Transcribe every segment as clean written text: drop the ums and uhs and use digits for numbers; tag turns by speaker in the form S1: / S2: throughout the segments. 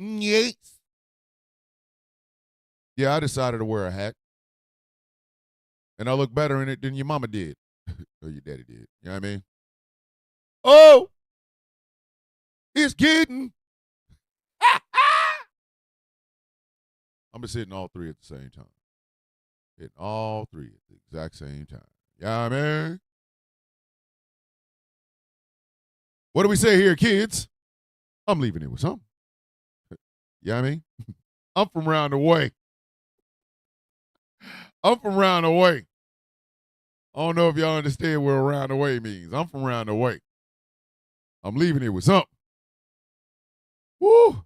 S1: Yes. Yeah, I decided to wear a hat. And I look better in it than your mama did. Or your daddy did. You know what I mean? Oh, it's getting. I'm just hitting all three at the same time. Hitting all three at the exact same time. You know what I mean? What do we say here, kids? I'm leaving it with something. You know what I mean? I'm from round the way. I'm from round the way. I don't know if y'all understand what around the way means. I'm from round the way. I'm leaving it with something. Woo.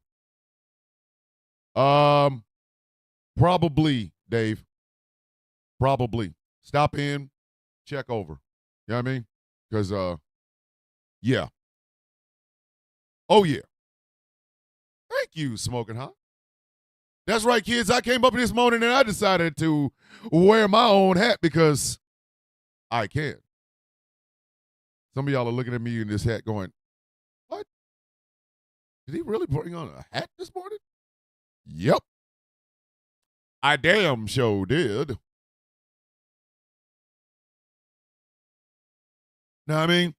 S1: Probably, Dave. Probably. Stop in, check over. You know what I mean? Because, yeah. Oh, yeah. Thank you, Smoking Hot. That's right, kids. I came up this morning and I decided to wear my own hat because I can. Some of y'all are looking at me in this hat going, what? Did he really bring on a hat this morning? Yep. I damn sure did. Now, I mean,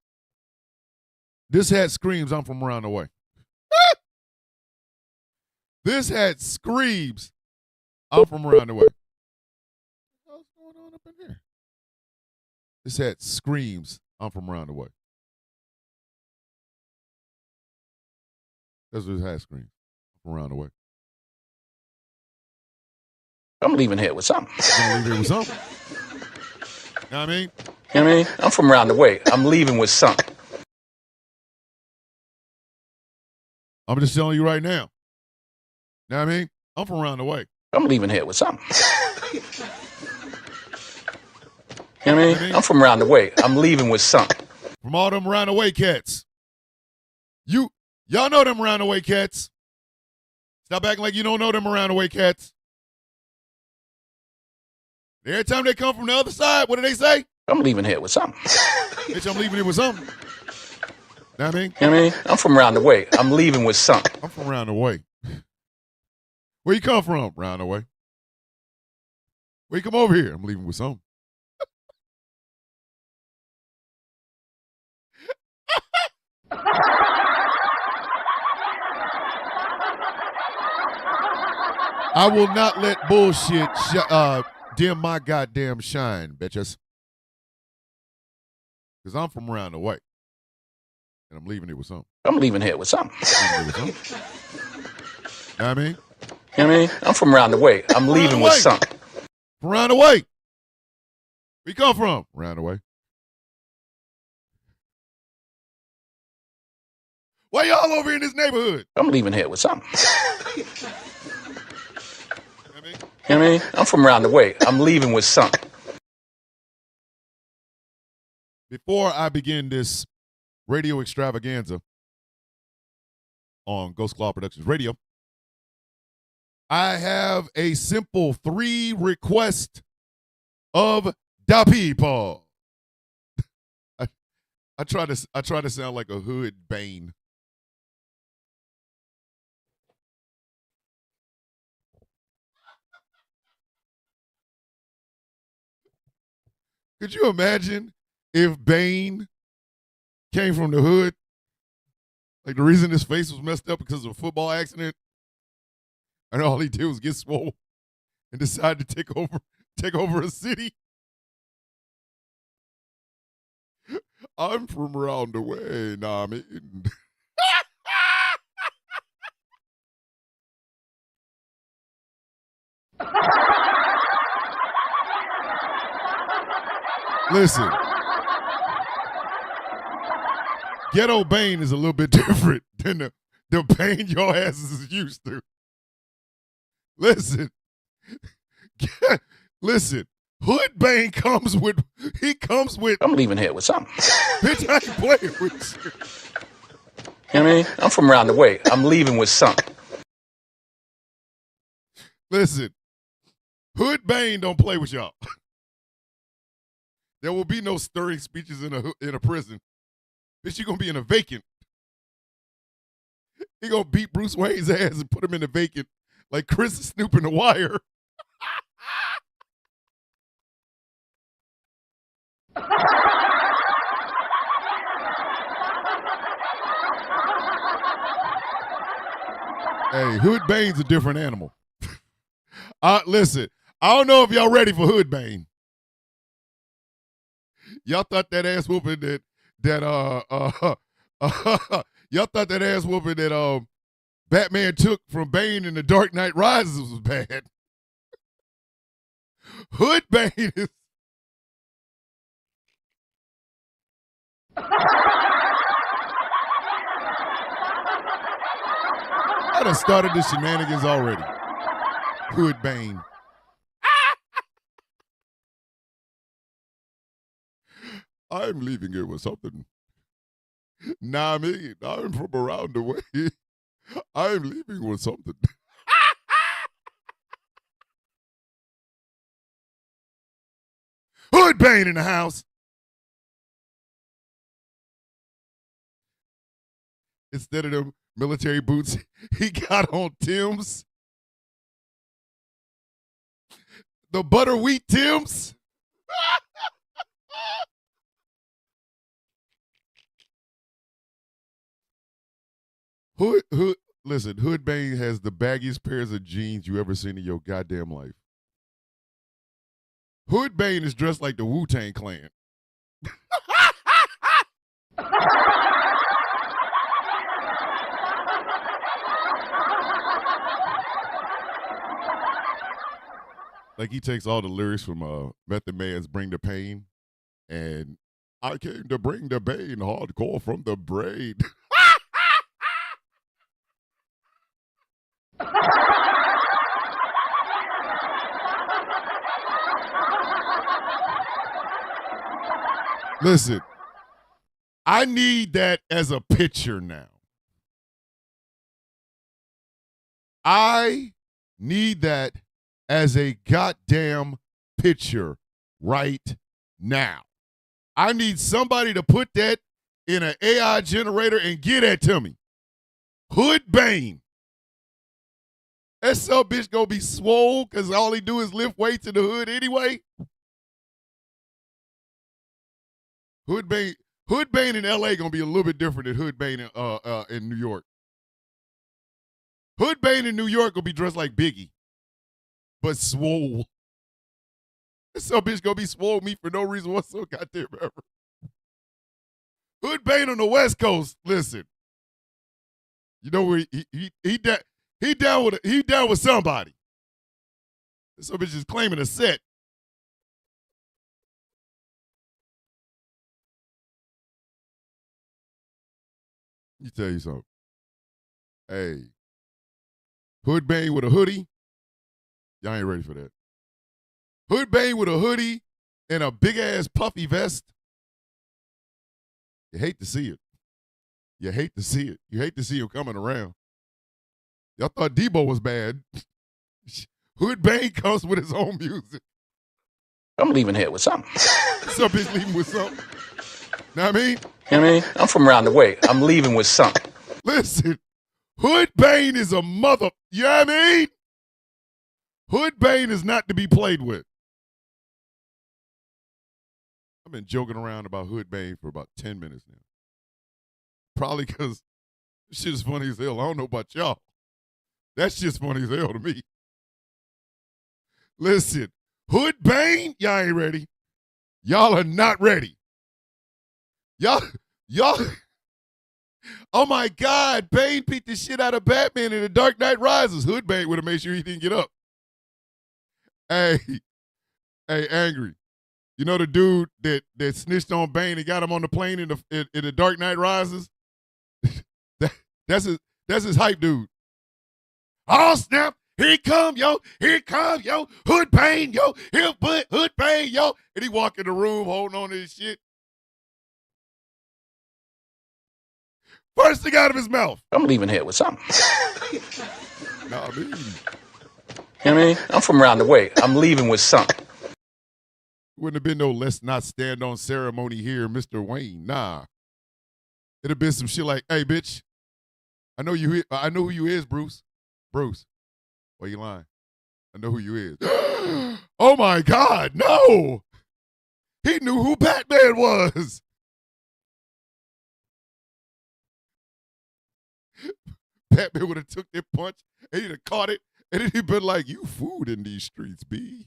S1: this hat screams I'm from around the way. This hat screams I'm from around the way. What's going on up in here? This hat screams I'm from around the way. That's what his hat screams. I'm from around the way.
S2: I'm leaving here with something.
S1: I'm leaving here with something. You know what I mean?
S2: You know what I mean? I'm from around the way. I'm leaving with something.
S1: I'm just telling you right now. You know what I mean? I'm from around the way.
S2: I'm leaving here with something. You know what I mean? I'm from around the way. I'm leaving with something.
S1: From all them around the way cats. Y'all know them around the way cats. Stop acting like you don't know them around the way cats. Every time they come from the other side, what do they say?
S2: I'm leaving here with something.
S1: Bitch, I'm leaving here with something. Know what I mean?
S2: You know what I mean? I'm from around the way. I'm leaving with something.
S1: I'm from around the way. Where you come from? Round the way. Where you come over here? I'm leaving with something. I will not let bullshit dim my goddamn shine, bitches. Because I'm from around the way. And I'm leaving it with something.
S2: I'm leaving here with something.
S1: Know what I mean?
S2: You know what I mean? I'm from around the way. I'm leaving with something.
S1: From around the way. Where you come from? Around the way. Why y'all over in this neighborhood?
S2: I'm leaving here with something.
S1: You know what I mean?
S2: You know what I mean? I'm from around the way. I'm leaving with something.
S1: Before I begin this radio extravaganza on Ghost Claw Productions Radio, I have a simple 3 request of the people. I try to sound like a hood Bane. Could you imagine if Bane came from the hood? Like the reason his face was messed up because of a football accident, and all he did was get swole and decide to take over a city. I'm from around the way, nah, I mean. Listen, Ghetto Bane is a little bit different than the Bane your asses is used to. Listen, listen. Hood Bane comes with.
S2: I'm leaving here with something.
S1: Bitch, I ain't playing with you.
S2: You know what I mean? I'm from around the way. I'm leaving with something.
S1: Listen, Hood Bane don't play with y'all. There will be no stirring speeches in a prison. Bitch, you gonna be in a vacant. He gonna beat Bruce Wayne's ass and put him in the vacant like Chris is snooping the wire. Hey, Hood Bane's a different animal. Listen, I don't know if y'all ready for Hood Bane. Y'all thought that ass whooping y'all thought that ass whooping that Batman took from Bane in The Dark Knight Rises was bad. Hood Bane is. I done started the shenanigans already. Hood Bane. I'm leaving here with something. Nah, I mean, I'm from around the way. I'm leaving with something. Hood Bane in the house. Instead of them military boots, he got on Tim's. The butter wheat Tim's. Listen, Hood Bane has the baggiest pairs of jeans you ever seen in your goddamn life. Hood Bane is dressed like the Wu-Tang Clan. Like he takes all the lyrics from Method Man's Bring the Pain and I came to bring the pain hardcore from the brain. Listen, I need that as a picture now. I need that as a goddamn picture right now. I need somebody to put that in an AI generator and get that to me. Hood Bane. That some bitch gonna be swole because all he do is lift weights in the hood anyway. Hood Bane in LA gonna be a little bit different than Hood Bane in New York. Hood Bane in New York gonna be dressed like Biggie, but swole. Some bitch gonna be swole me for no reason whatsoever. Goddamn ever. Hood Bane on the West Coast. Listen, you know where he down with somebody. Some bitch is claiming a set. Let me tell you something. Hey, Hood Bane with a hoodie. Y'all ain't ready for that. Hood Bane with a hoodie and a big ass puffy vest. You hate to see it. You hate to see it. You hate to see him coming around. Y'all thought Debo was bad. Hood Bane comes with his own music.
S2: I'm leaving here with something.
S1: Some bitch leaving with something. Know what I mean?
S2: You know what I mean? I'm from around the way. I'm leaving with something.
S1: Listen, Hood Bane is a mother. You know what I mean? Hood Bane is not to be played with. I've been joking around about Hood Bane for about 10 minutes now. Probably because this shit is funny as hell. I don't know about y'all. That shit's funny as hell to me. Listen, Hood Bane, y'all ain't ready. Y'all are not ready. Y'all, oh my God, Bane beat the shit out of Batman in The Dark Knight Rises. Hood Bane would have made sure he didn't get up. Hey, Angry. You know the dude that snitched on Bane and got him on the plane in the Dark Knight Rises? That's his hype dude. Oh snap! Here he come, yo! Here he come, yo! Hood Bane, yo! Here, Hood Bane, yo! And he walk in the room holding on to his shit. First thing out of his mouth.
S2: I'm leaving here with something.
S1: Nah, man.
S2: You know what I mean? I'm from around the way. I'm leaving with something.
S1: Wouldn't have been no let's not stand on ceremony here, Mr. Wayne. Nah. It'd have been some shit like, hey, bitch, I know you. I know who you is, Bruce. Bruce, why you lying? I know who you is. Oh my God, no! He knew who Batman was. Batman would have took that punch and he'd have caught it, and then he'd been like, "You food in these streets, B."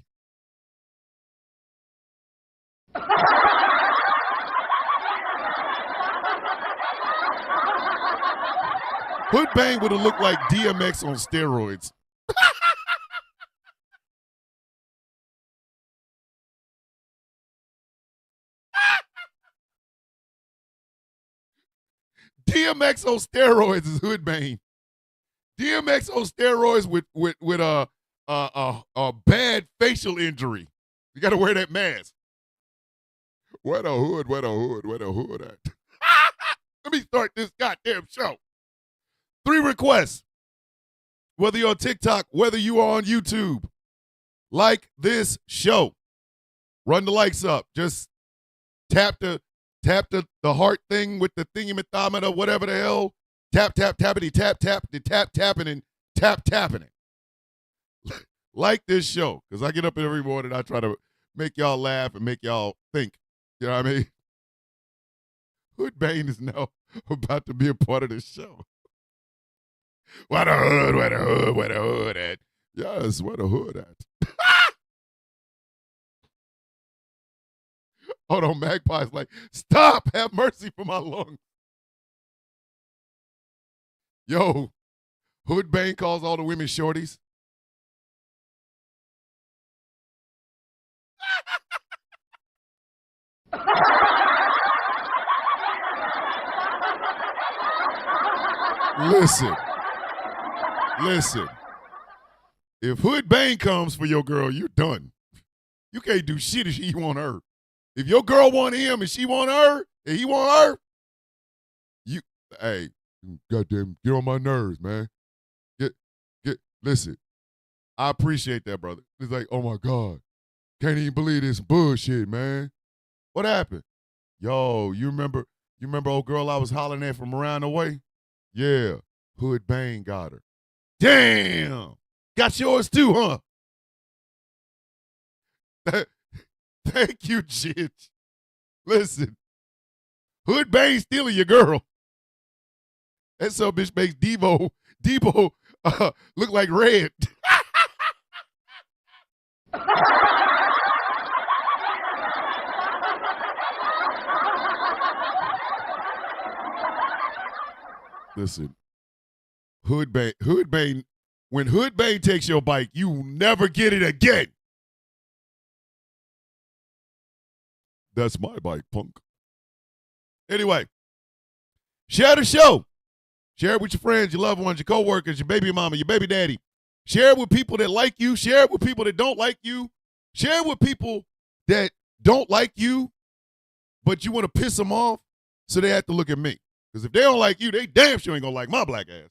S1: Hood Bang would have looked like DMX on steroids. DMX on steroids is Hood Bang. DMX on steroids with a bad facial injury. You got to wear that mask. Where the hood? Where the hood? Where the hood at? Let me start this goddamn show. 3 requests. Whether you're on TikTok, whether you are on YouTube, like this show. Run the likes up. Just tap the heart thing with the thingy-mathometer, whatever the hell. Tap, tappity, tap, tapping, and tapping it. Like this show, because I get up every morning, I try to make y'all laugh and make y'all think. You know what I mean? Hood Bane is now about to be a part of this show. Where the hood, where the hood, where the hood at? Yes, where the hood at? Hold on, Magpie's like, stop, have mercy for my lungs. Yo, Hood Bane calls all the women shorties. Listen. If Hood Bane comes for your girl, you're done. You can't do shit if he want her. If your girl want him and she want her, and he want her, hey, goddamn, get on my nerves, man. Listen, I appreciate that, brother. It's like, oh my God, can't even believe this bullshit, man. What happened? Yo, you remember old girl I was hollering at from around the way? Yeah, Hood Bane got her. Damn, got yours too, huh? Thank you, Jitch. Listen, Hood Bane stealing your girl. That son bitch makes Debo look like Red. Listen, Hood Bane, when Hood Bane takes your bike, you never get it again. That's my bike, punk. Anyway, share the show. Share it with your friends, your loved ones, your coworkers, your baby mama, your baby daddy. Share it with people that like you. Share it with people that don't like you. Share it with people that don't like you, but you want to piss them off, so they have to look at me. Because if they don't like you, they damn sure ain't going to like my black ass.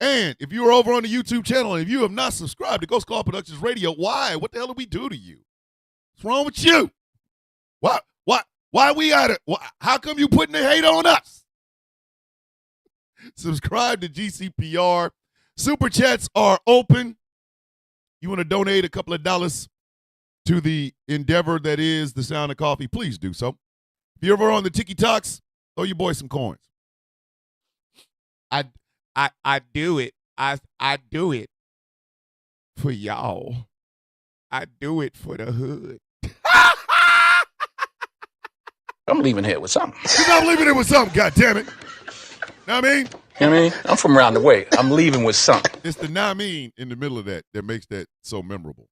S1: And if you are over on the YouTube channel and if you have not subscribed to Ghost Call Productions Radio, why? What the hell did we do to you? What's wrong with you? Why we got it? How come you putting the hate on us? Subscribe to GCPR. Super chats are open. You want to donate a couple of dollars to the endeavor that is the Sound of Coffee, please do so. If you're ever on the Tiki Talks, throw your boy some coins. I do it. I do it for y'all. I do it for the hood.
S2: I'm leaving here with something.
S1: I'm leaving it with something, goddammit. Know what I mean?
S2: You know what I mean? I'm from around the way. I'm leaving with something.
S1: It's the "nah mean" in the middle of that makes that so memorable.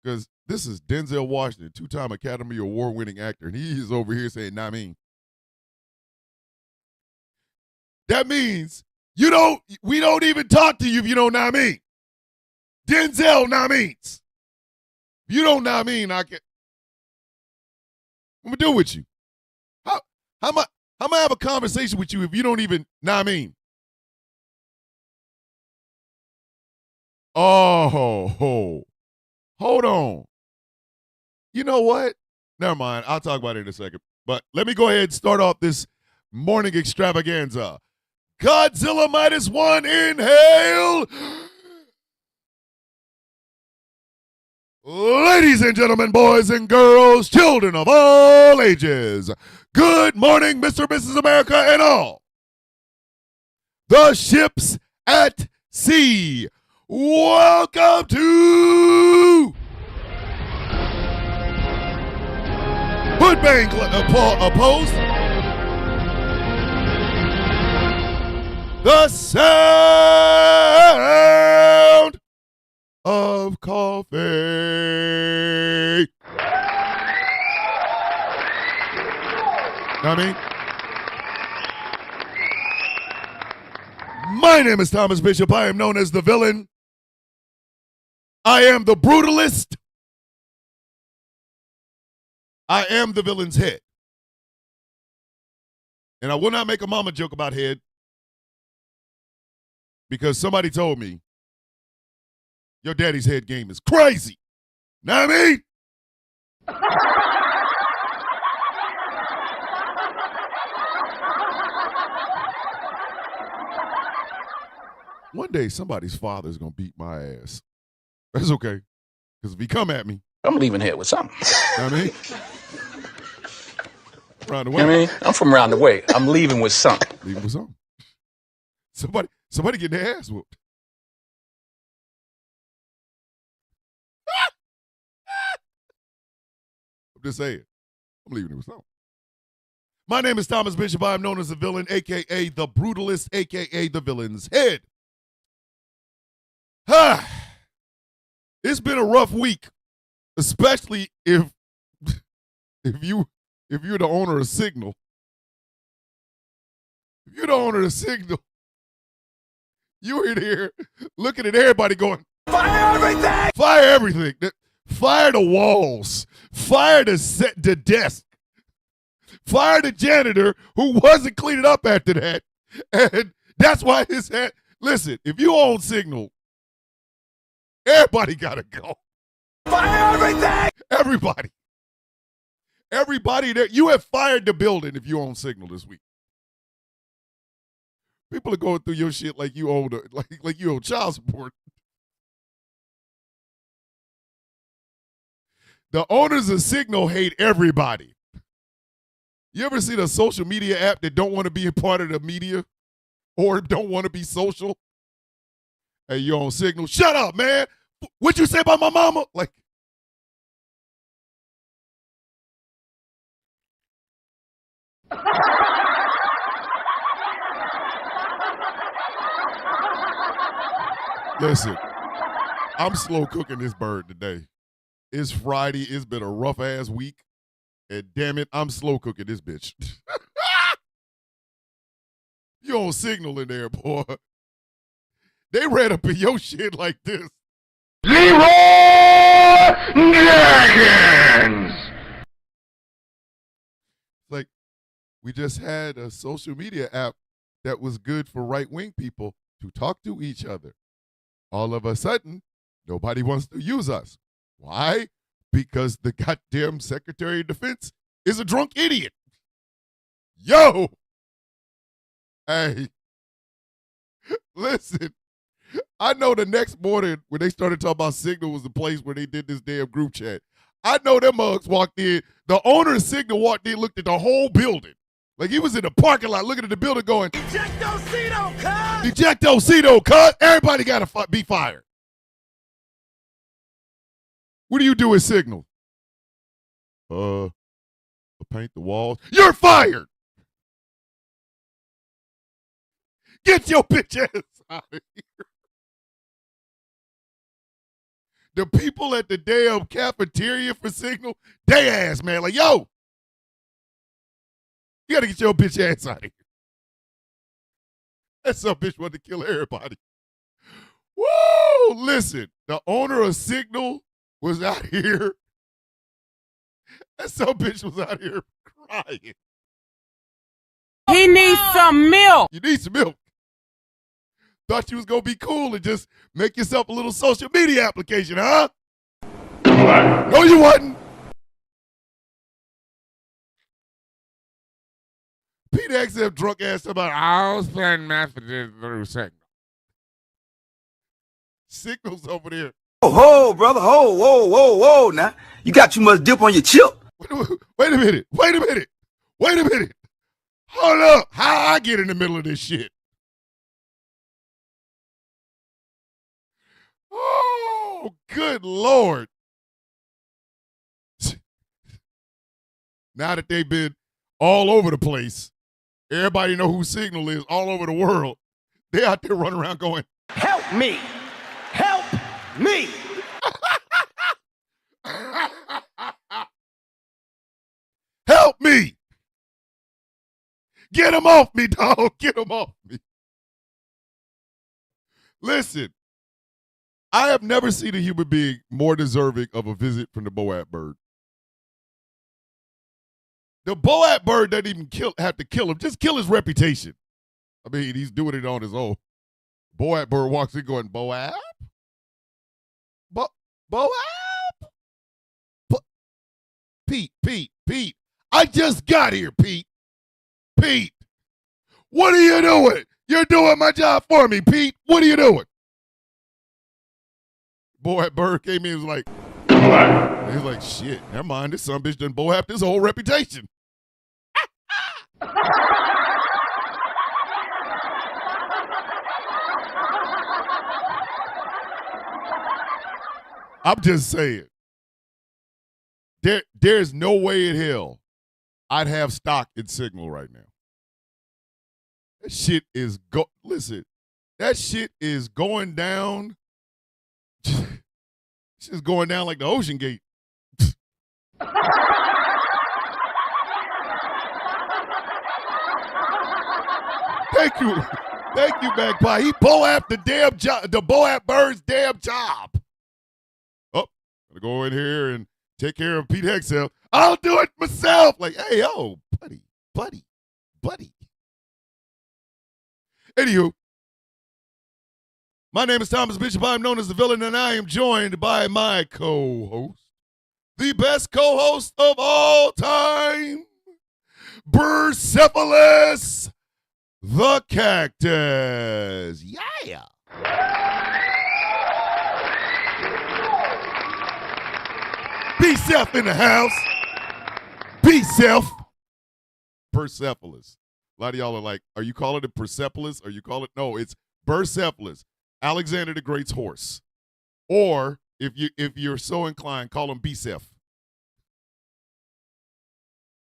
S1: Because this is Denzel Washington, 2-time Academy Award-winning actor, and he is over here saying "nah mean." That means we don't even talk to you if you don't "nah mean." Denzel "nah means." If you don't "nah mean," I'm gonna do with you. How am I have a conversation with you if you don't even "nah mean"? Oh, hold on. You know what? Never mind. I'll talk about it in a second. But let me go ahead and start off this morning extravaganza. Godzilla -1, inhale. Ladies and gentlemen, boys and girls, children of all ages, good morning, Mr. and Mrs. America and all the ships at sea. Welcome to Hoodbang Post, the sound of coffee. Know what I mean? My name is Thomas Bishop. I am known as the villain. I am the brutalist. I am the villain's head. And I will not make a mama joke about head because somebody told me your daddy's head game is crazy. Know what I mean? One day somebody's father's going to beat my ass. That's okay. Because if he come at me,
S2: I'm leaving here with something.
S1: know what I mean? Around the
S2: You know what I
S1: way.
S2: mean? I'm from around the way. I'm leaving with something.
S1: Leave it with something. Somebody get their ass whooped. I'm just saying. I'm leaving it with something. My name is Thomas Bishop. I am known as the villain, a.k.a. the brutalist, a.k.a. the villain's head. It's been a rough week, especially if you're the owner of Signal. If you're the owner of Signal, you're in here looking at everybody going, fire everything! Fire everything. Fire the walls. Fire the desk. Fire the janitor who wasn't cleaning up after that. And that's why his head. Listen, if you own Signal, everybody got to go. Fire everything! Everybody there. You have fired the building if you own Signal this week. People are going through your shit like you own like you own child support. The owners of Signal hate everybody. You ever seen a social media app that don't want to be a part of the media or don't want to be social? Hey, you on Signal? Shut up, man. What you say about my mama? Like, listen, I'm slow cooking this bird today. It's Friday. It's been a rough ass week. And damn it, I'm slow cooking this bitch. You on Signal in there, boy. They ran up in your shit like this.
S3: Leroy Dragons!
S1: Like, we just had a social media app that was good for right-wing people to talk to each other. All of a sudden, nobody wants to use us. Why? Because the goddamn Secretary of Defense is a drunk idiot. Yo! Hey. Listen. I know the next morning when they started talking about Signal was the place where they did this damn group chat. I know them mugs walked in. The owner of Signal walked in, looked at the whole building. Like he was in the parking lot looking at the building going, Ejecto Cito, cut! Ejecto Cito, cut! Everybody got to be fired. What do you do with Signal? Paint the walls. You're fired! Get your bitch ass out of here. The people at the damn cafeteria for Signal, they ass, man. Like, yo, you got to get your bitch ass out of here. That some bitch wanted to kill everybody. Woo! Listen, the owner of Signal was out here. That some bitch was out here crying.
S4: He needs some milk.
S1: You need some milk. Thought you was going to be cool and just make yourself a little social media application, huh? No, you wasn't. Pete XF drunk ass about, I'll send messages through Signal. Signal's over there.
S5: Oh, brother. Oh, whoa. Now, you got too much dip on your chip.
S1: Wait a minute. Hold up. How I get in the middle of this shit? Oh, good Lord. Now that they've been all over the place, everybody know who Signal is all over the world. They out there running around going,
S5: Help me. Help me.
S1: help me. Get him off me, dog. Get him off me. Listen, I have never seen a human being more deserving of a visit from the Boat bird. The Boat bird doesn't even have to kill him. Just kill his reputation. I mean, he's doing it on his own. Boat bird walks in going, Boat? Boat? Pete. I just got here, Pete. Pete, what are you doing? You're doing my job for me, Pete. What are you doing? Boat bird came in and was like, what? He's like, shit, never mind. This son bitch done Boat his whole reputation. I'm just saying. There's no way in hell I'd have stock in Signal right now. That shit is listen, that shit is going down. It's just going down like the Ocean Gate. Thank you, Magpie. He Boat the damn job, the Boat bird's damn job. Oh, gonna go in here and take care of Pete Hexel. I'll do it myself. Like, hey, yo, buddy. Anywho, my name is Thomas Bishop. I'm known as the villain, and I am joined by my co-host, the best co-host of all time, Burcephalus the Cactus. Yeah. Be self in the house. Be self. Persepolis. A lot of y'all are like, are you calling it Persepolis? Or you call it, no, it's Burcephalus, Alexander the Great's horse. Or if you're so inclined, call him Bicep.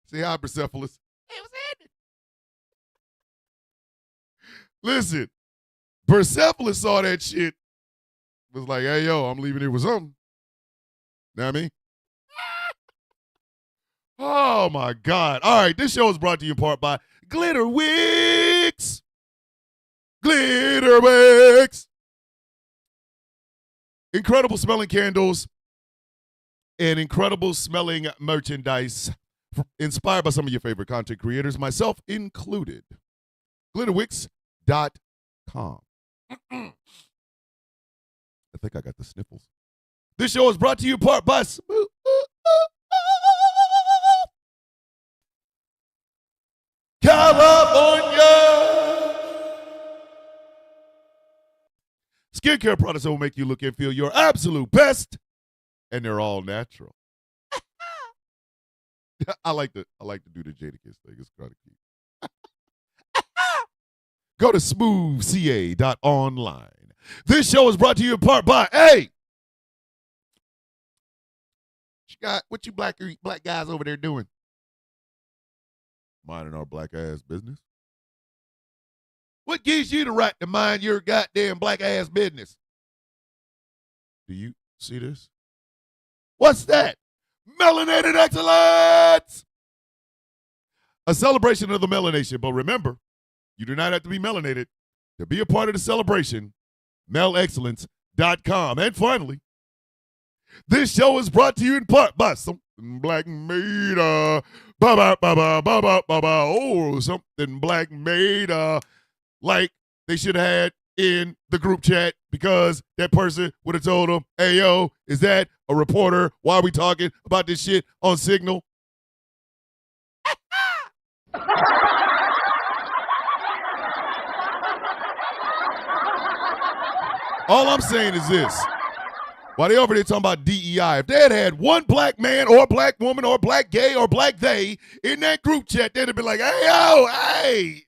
S1: Say hi, Persepolis. Hey, what's happening? Listen, Persepolis saw that shit. Was like, hey, yo, I'm leaving here with something. Know what I mean? Oh, my God. All right, this show is brought to you in part by Glitter Wicks. Glitter Wicks. Incredible smelling candles and incredible smelling merchandise inspired by some of your favorite content creators, myself included. GlitterWicks.com. I think I got the sniffles. This show is brought to you in part by California. Skincare products that will make you look and feel your absolute best, and they're all natural. I like to do the Jadakiss thing. It's kind of cute. Go to smoothca.online. This show is brought to you in part by what you black guys over there doing? Minding our black ass business. What gives you the right to mind your goddamn black ass business? Do you see this? What's that? Melanated excellence! A celebration of the melanation. But remember, you do not have to be melanated to be a part of the celebration. melexcellence.com. And finally, this show is brought to you in part by Something Black made. Oh, Something Black made. Like they should have had in the group chat because that person would have told them, hey, yo, is that a reporter? Why are we talking about this shit on Signal? All I'm saying is this. While they over there talking about DEI, if they had one black man or black woman or black gay or black they in that group chat, they'd have been like, hey, yo, hey,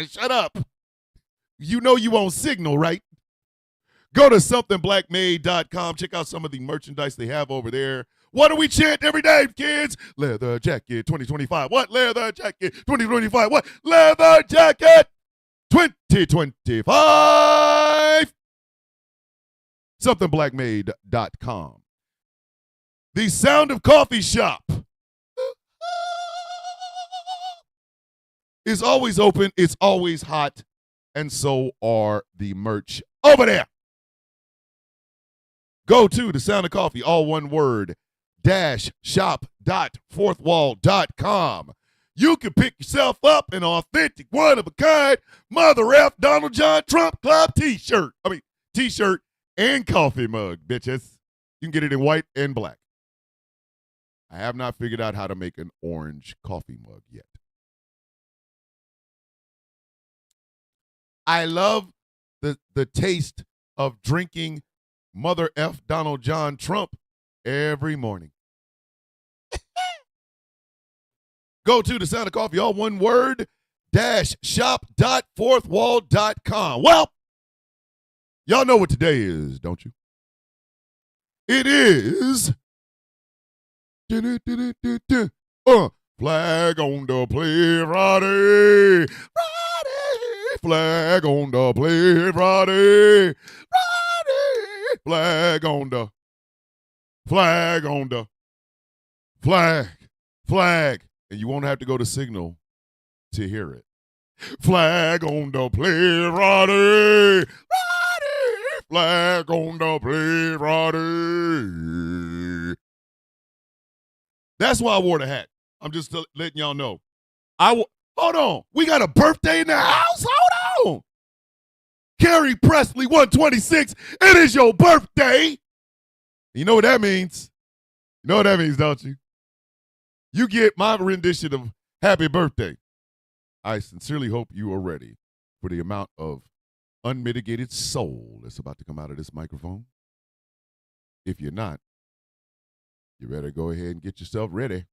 S1: shut up. You know you on Signal, right? Go to somethingblackmade.com. Check out some of the merchandise they have over there. What do we chant every day, kids? Leather jacket 2025. What? Leather jacket 2025. What? Leather jacket 2025. Somethingblackmade.com. The Sound of Coffee Shop is always open. It's always hot. And so are the merch over there. Go to the Sound of Coffee, all one word, shop.fourthwall.com. You can pick yourself up an authentic, one-of-a-kind Mother F. Donald John Trump Club t-shirt. T-shirt and coffee mug, bitches. You can get it in white and black. I have not figured out how to make an orange coffee mug yet. I love the taste of drinking Mother F. Donald John Trump every morning. Go to the Sound of Coffee, all one word, shop.fourthwall.com. Well, y'all know what today is, don't you? It is Flag on the Play Friday. Flag on the Play Friday. Flag on the flag. And you won't have to go to Signal to hear it. Flag on the Play Friday. Flag on the Play Friday. That's why I wore the hat. I'm just letting y'all know. Hold on. We got a birthday in the house? Hold on. Carrie Presley, 126. It is your birthday. You know what that means? You know what that means, don't you? You get my rendition of happy birthday. I sincerely hope you are ready for the amount of unmitigated soul that's about to come out of this microphone. If you're not, you better go ahead and get yourself ready,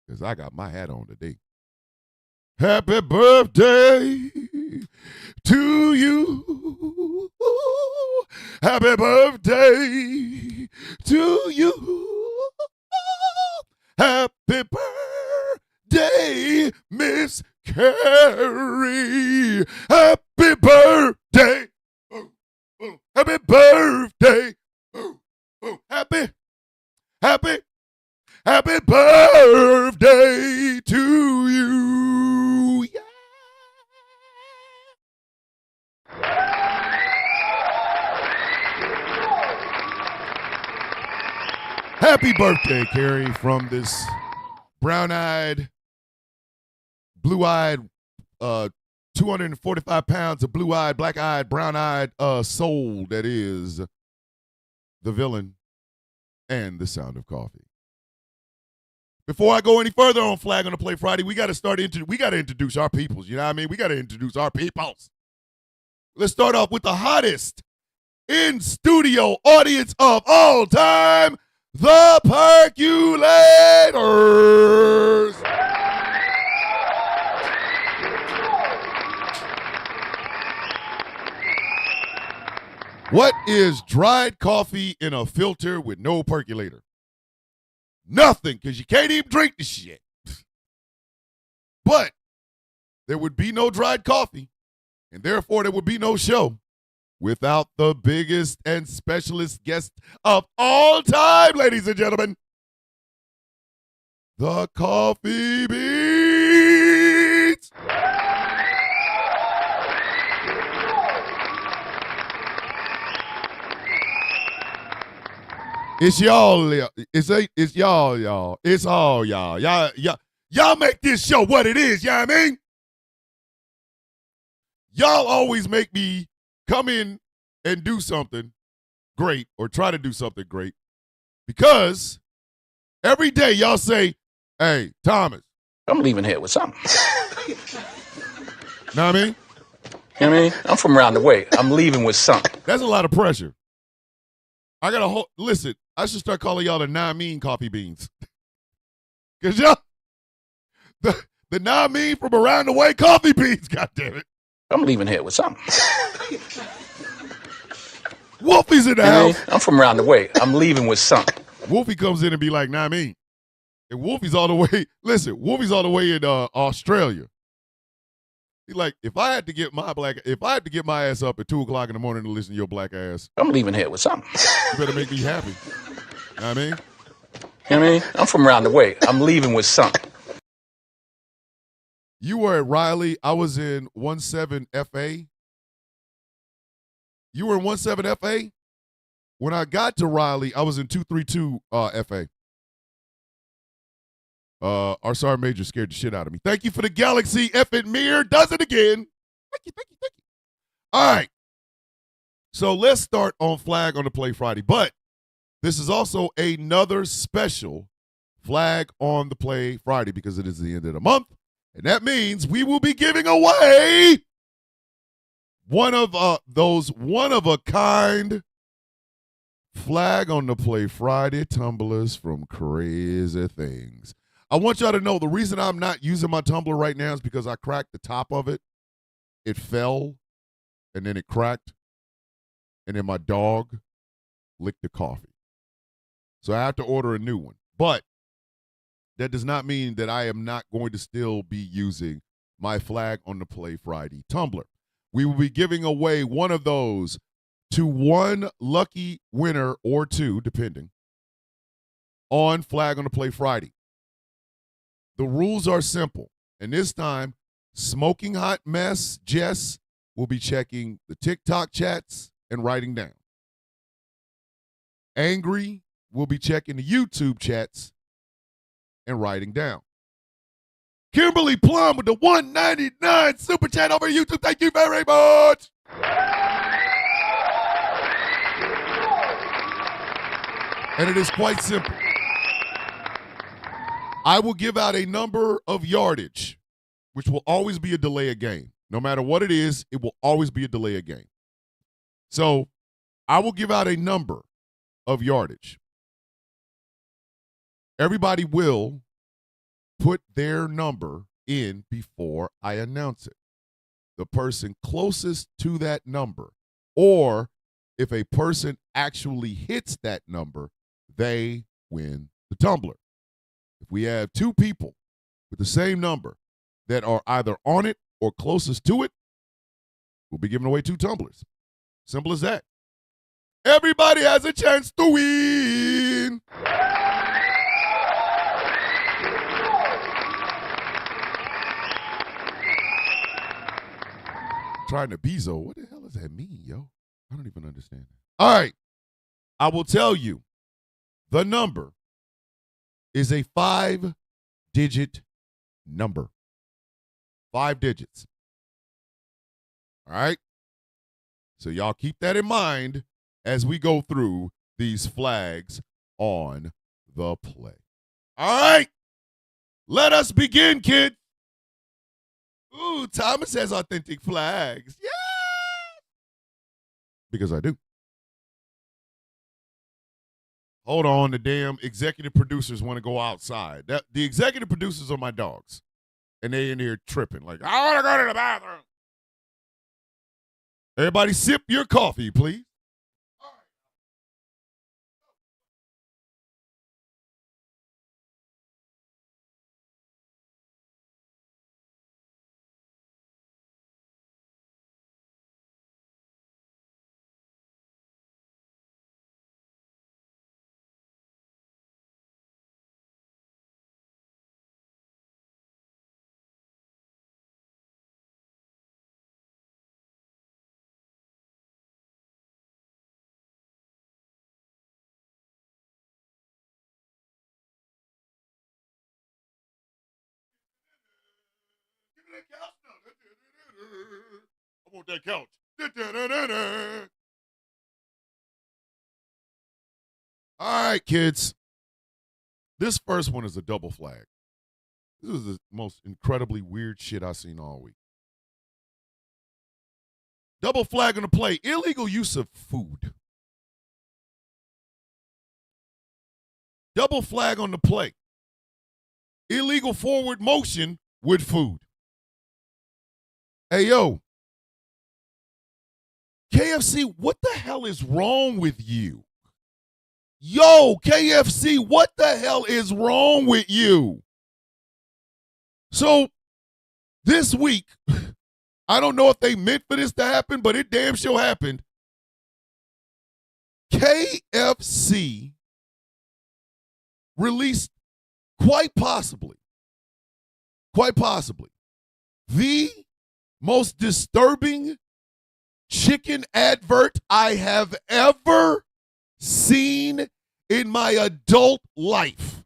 S1: because I got my hat on today. Happy birthday to you. Happy birthday to you. Happy birthday, Miss Carrie. Happy birthday. Happy birthday. Happy birthday to you. Yeah. Happy birthday, Carrie, from this brown-eyed, blue-eyed, 245 pounds of blue-eyed, black-eyed, brown-eyed soul that is the villain and the Sound of Coffee. Before I go any further on Flag on the Play Friday, we got to introduce our peoples. You know what I mean? We got to introduce our peoples. Let's start off with the hottest in-studio audience of all time, the Perculators. What is dried coffee in a filter with no percolator? Nothing, because you can't even drink the shit. But there would be no dried coffee, and therefore there would be no show without the biggest and specialist guest of all time, ladies and gentlemen, the Coffee Beats. It's y'all. It's y'all. It's all y'all. Y'all make this show what it is. You know what I mean? Y'all always make me come in and do something great or try to do something great because every day y'all say, hey, Thomas.
S2: I'm leaving here with something.
S1: Know what I mean?
S2: You know what I mean? I'm from around the way. I'm leaving with something.
S1: That's a lot of pressure. I got to listen. I should start calling y'all the Namin coffee beans. Because y'all, the Namin from around the way coffee beans, God damn it.
S2: I'm leaving here with something.
S1: Wolfie's in the
S2: You know what I
S1: house.
S2: mean? I'm from around the way. I'm leaving with something.
S1: Wolfie comes in and be like, Namin. And Wolfie's all the way, listen, Wolfie's all the way in Australia. He's like, if I had to get my ass up at 2 o'clock in the morning to listen to your black ass,
S2: I'm leaving here with something.
S1: you better make me happy. You know what I mean?
S2: You know what I mean? I'm from around the way. I'm leaving with something.
S1: You were at Riley. I was in 17 FA. You were in 17 FA? When I got to Riley, I was in 232 FA. Our sergeant major scared the shit out of me. Thank you for the Galaxy. Effing Mir does it again. Thank you. All right. So let's start on Flag on the Play Friday. But this is also another special Flag on the Play Friday because it is the end of the month. And that means we will be giving away one of those one-of-a-kind Flag on the Play Friday tumblers from Crazy Things. I want y'all to know the reason I'm not using my tumbler right now is because I cracked the top of it. It fell, and then it cracked, and then my dog licked the coffee. So I have to order a new one. But that does not mean that I am not going to still be using my Flag on the Play Friday tumbler. We will be giving away one of those to one lucky winner or two, depending, on Flag on the Play Friday. The rules are simple. And this time, Smoking Hot Mess Jess will be checking the TikTok chats and writing down. Angry will be checking the YouTube chats and writing down. Kimberly Plum with the $1.99 super chat over YouTube. Thank you very much. And it is quite simple. I will give out a number of yardage, which will always be a delay of game. No matter what it is, it will always be a delay of game. So I will give out a number of yardage. Everybody will put their number in before I announce it. The person closest to that number, or if a person actually hits that number, they win the tumbler. If we have two people with the same number that are either on it or closest to it, we'll be giving away 2 tumblers. Simple as that. Everybody has a chance to win. Trying to Bezo. What the hell does that mean, yo? I don't even understand that. All right. I will tell you. The number is a 5-digit number. 5 digits. All right? So y'all keep that in mind as we go through these flags on the play. All right. Let us begin, kids. Ooh, Thomas has authentic flags. Yeah. Because I do. Hold on, the damn executive producers want to go outside. The executive producers are my dogs. And they in here tripping like, I want to go to the bathroom. Everybody sip your coffee, please. I want that couch. All right, kids. This first one is a double flag. This is the most incredibly weird shit I've seen all week. Double flag on the play. Illegal use of food. Double flag on the play. Illegal forward motion with food. Hey, yo. KFC, what the hell is wrong with you? Yo, KFC, what the hell is wrong with you? So, this week, I don't know if they meant for this to happen, but it damn sure happened. KFC released quite possibly, the most disturbing chicken advert I have ever seen in my adult life.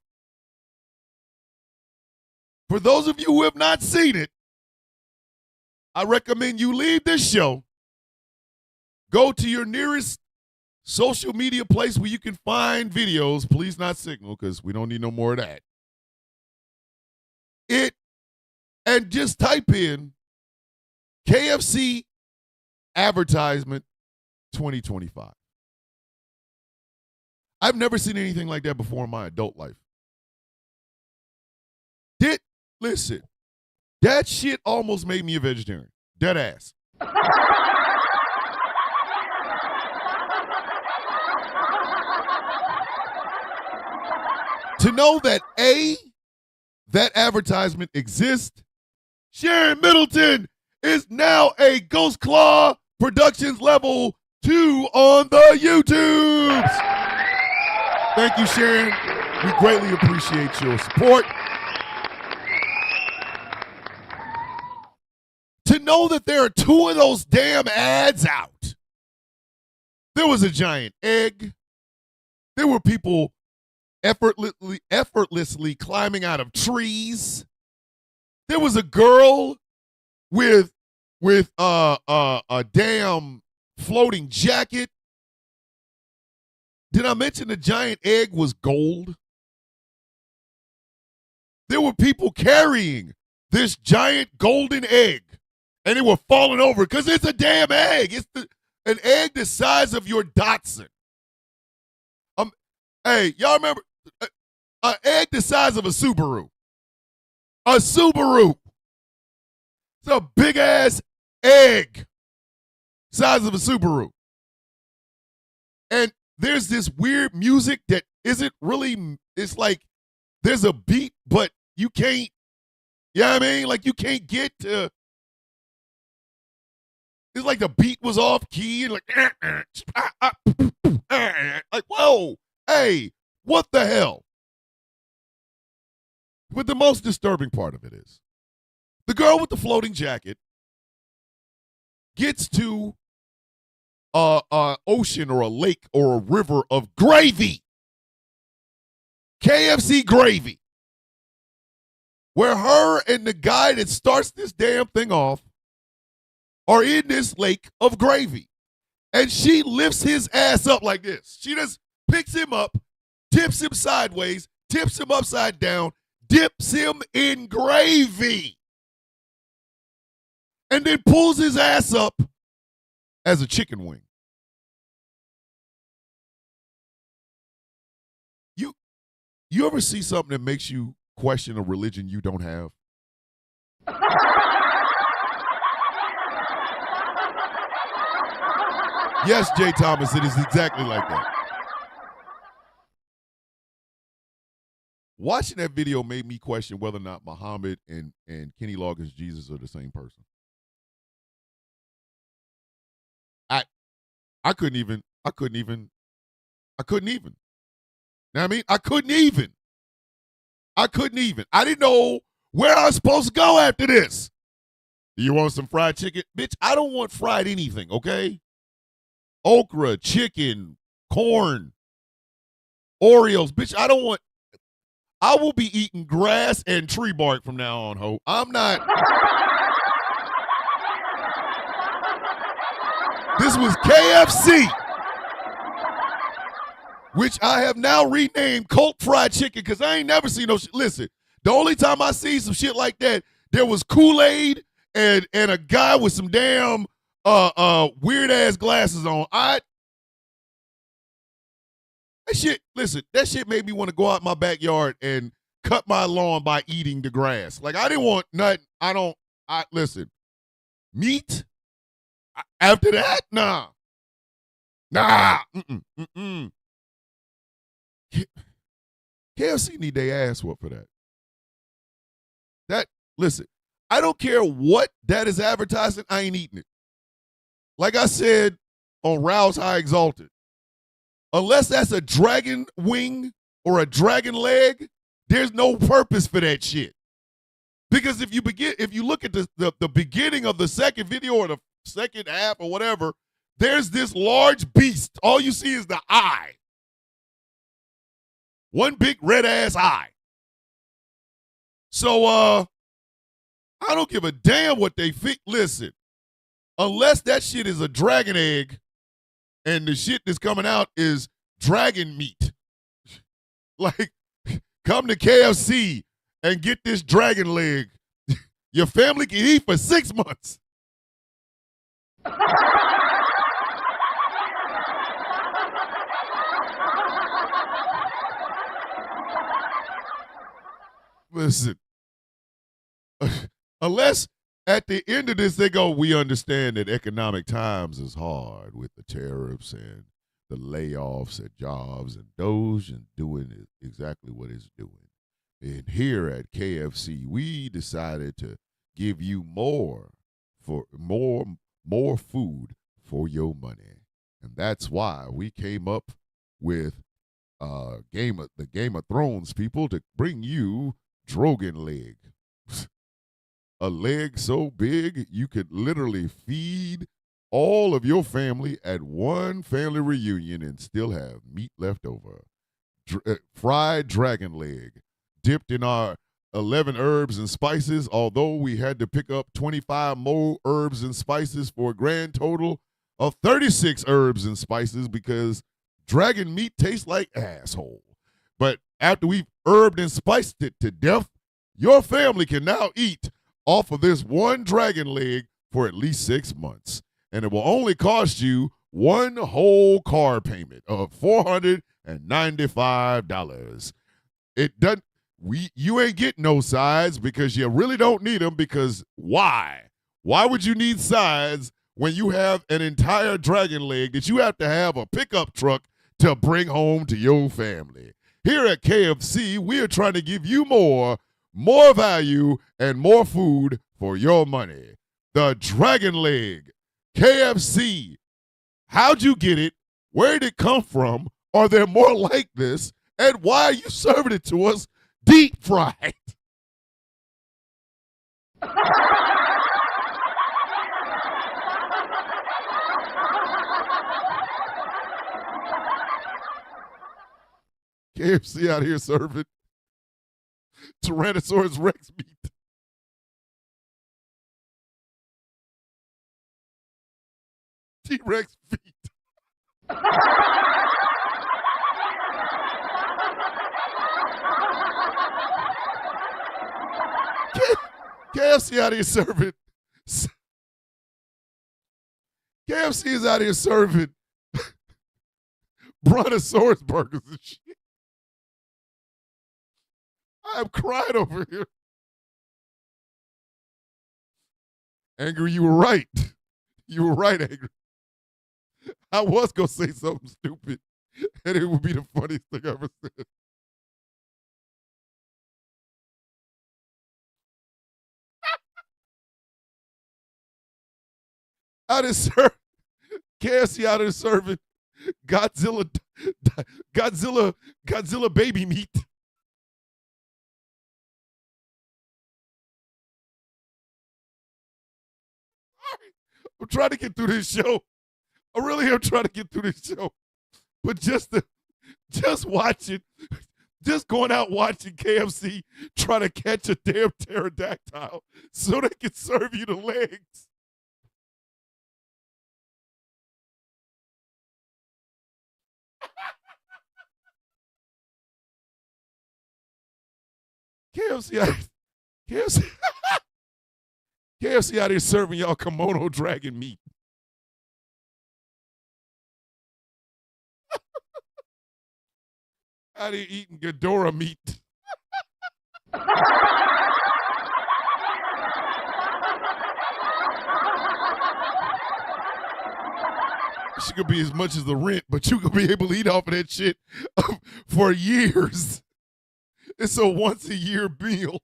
S1: For those of you who have not seen it, I recommend you leave this show, go to your nearest social media place where you can find videos. Please not Signal, because we don't need no more of that. And just type in KFC advertisement 2025. I've never seen anything like that before in my adult life. Listen, that shit almost made me a vegetarian. Dead ass. To know that that advertisement exists, Sharon Middleton is now a Ghost Claw Productions level 2 on the YouTubes. Thank you, Sharon. We greatly appreciate your support. To know that there are 2 of those damn ads out. There was a giant egg. There were people effortlessly climbing out of trees. There was a girl with a damn floating jacket. Did I mention the giant egg was gold? There were people carrying this giant golden egg, and they were falling over because it's a damn egg. It's an egg the size of your Datsun. Hey, y'all remember an egg the size of a Subaru? A Subaru. It's a big ass egg size of a Subaru. And there's this weird music that isn't really, it's like there's a beat, but you can't, you know what I mean? Like you can't get to, it's like the beat was off key and like, whoa, hey, what the hell? But the most disturbing part of it is the girl with the floating jacket gets to a ocean or a lake or a river of gravy. KFC gravy. Where her and the guy that starts this damn thing off are in this lake of gravy. And she lifts his ass up like this. She just picks him up, tips him sideways, tips him upside down, dips him in gravy, and then pulls his ass up as a chicken wing. You ever see something that makes you question a religion you don't have? Yes, Jay Thomas, it is exactly like that. Watching that video made me question whether or not Muhammad and Kenny Loggins Jesus are the same person. I couldn't even. Know what I mean? I couldn't even. I didn't know where I was supposed to go after this. You want some fried chicken? Bitch, I don't want fried anything, okay? Okra, chicken, corn, Oreos. Bitch, I will be eating grass and tree bark from now on, ho. I'm not. This was KFC, which I have now renamed Colt Fried Chicken because I ain't never seen no shit. Listen, the only time I see some shit like that, there was Kool-Aid and a guy with some damn weird ass glasses on. That shit made me want to go out my backyard and cut my lawn by eating the grass. Like I didn't want nothing. Listen, meat after that, nah. KFC need their ass whooped for that. Listen, I don't care what that is advertising, I ain't eating it. Like I said on Rouse High Exalted, unless that's a dragon wing or a dragon leg, there's no purpose for that shit. Because if you look at the beginning of the second video or the second half or whatever, there's this large beast. All you see is the eye. One big red ass eye. So I don't give a damn what they think. Listen, unless that shit is a dragon egg and the shit that's coming out is dragon meat. Like, come to KFC and get this dragon leg. Your family can eat for 6 months. Listen, unless at the end of this they go, we understand that economic times is hard with the tariffs and the layoffs at jobs and Doge and doing exactly what it's doing. And here at KFC, we decided to give you more food for your money. And that's why we came up with the Game of Thrones people to bring you Drogon leg. A leg so big you could literally feed all of your family at one family reunion and still have meat left over. Fried dragon leg dipped in our 11 herbs and spices, although we had to pick up 25 more herbs and spices for a grand total of 36 herbs and spices because dragon meat tastes like asshole. But after we've herbed and spiced it to death, your family can now eat off of this one dragon leg for at least 6 months. And it will only cost you one whole car payment of $495. You ain't getting no sides because you really don't need them, because why? Why would you need sides when you have an entire dragon leg that you have to have a pickup truck to bring home to your family? Here at KFC, we are trying to give you more value, and more food for your money. The dragon leg. KFC. How'd you get it? Where did it come from? Are there more like this? And why are you serving it to us deep fried? KFC out here serving Tyrannosaurus Rex meat. T-Rex feet. KFC out here serving. KFC is out here serving Brontosaurus burgers and shit. I'm crying over here. Angry, you were right. You were right, Angry. I was going to say something stupid, and it would be the funniest thing I ever said. Out of serving KFC out of serving Godzilla baby meat. I'm trying to get through this show. I really am trying to get through this show. But just watching, just going out watching KFC trying to catch a damn pterodactyl so they can serve you the legs. KFC out here serving y'all kimono dragon meat. Out here eating Ghidorah meat. She could be as much as the rent, but you could be able to eat off of that shit for years. It's a once a year meal.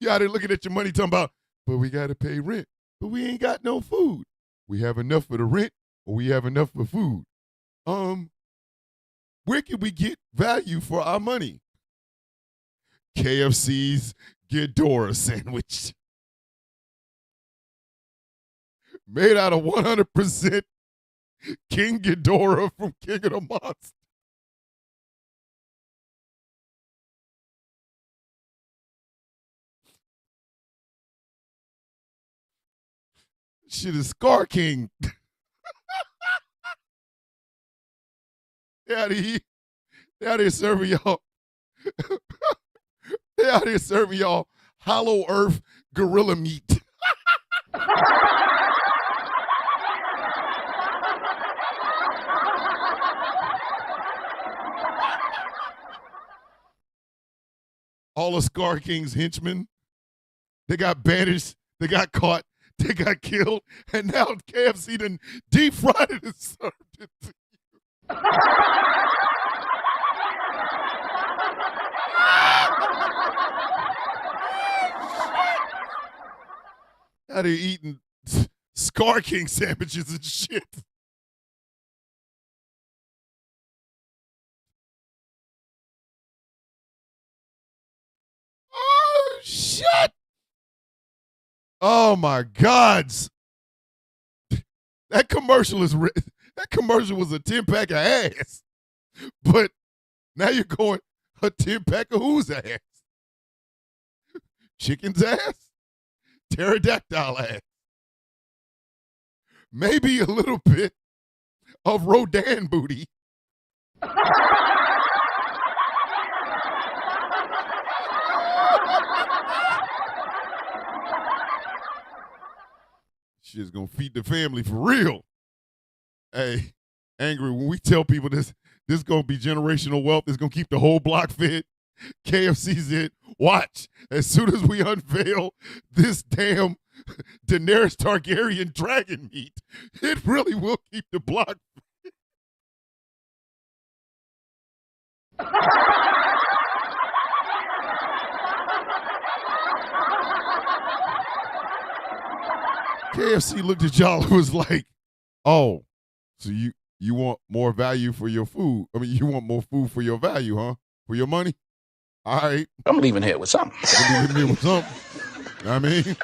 S1: You out there looking at your money talking about, but we got to pay rent, but we ain't got no food. We have enough for the rent, or we have enough for food. Where can we get value for our money? KFC's Ghidorah sandwich. Made out of 100% King Ghidorah from King of the Monsters. Shit is Scar King. They out here serving y'all. They out here serving y'all Hollow Earth gorilla meat. All of Scar King's henchmen, they got banished, they got caught, they got killed, and now KFC done deep fried it and served it to you. Out here eating Scar King sandwiches and shit. Oh, shit. Oh, my gods. That commercial was a 10-pack of ass. But now you're going a 10-pack of whose ass? Chicken's ass? Pterodactyl ass. Maybe a little bit of Rodan booty. Shit's gonna feed the family for real. Hey, Angry, when we tell people this gonna be generational wealth, it's gonna keep the whole block fed. KFC's it. Watch. As soon as we unveil this damn Daenerys Targaryen dragon meat, it really will keep the block fed. KFC looked at y'all and was like, oh, so you want more value for your food? I mean, you want more food for your value, huh? For your money? All right.
S2: I'm leaving here with something.
S1: I'm leaving here with something. You know what I mean?
S2: You know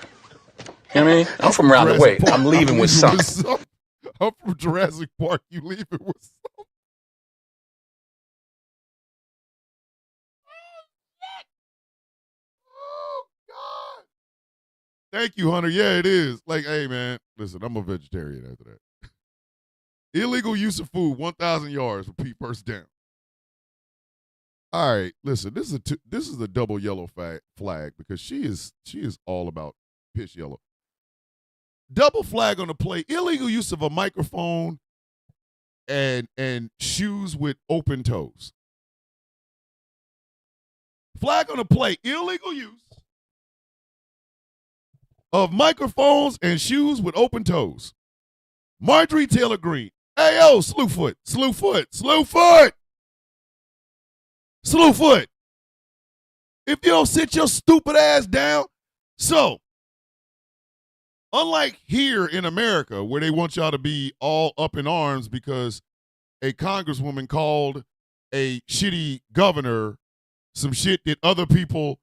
S2: what I mean? I'm from around the way. I'm leaving with something.
S1: I'm from Jurassic Park. You leaving with something. Oh, God. Thank you, Hunter. Yeah, it is. Like, hey, man, listen, I'm a vegetarian after that. Illegal use of food, 1,000 yards. Repeat first down. All right, listen. This is a double yellow flag because she is all about pitch yellow. Double flag on the play. Illegal use of a microphone and shoes with open toes. Flag on the play. Illegal use of microphones and shoes with open toes. Marjorie Taylor Greene. Hey, yo, Slewfoot. If you don't sit your stupid ass down. So, unlike here in America, where they want y'all to be all up in arms because a congresswoman called a shitty governor some shit that other people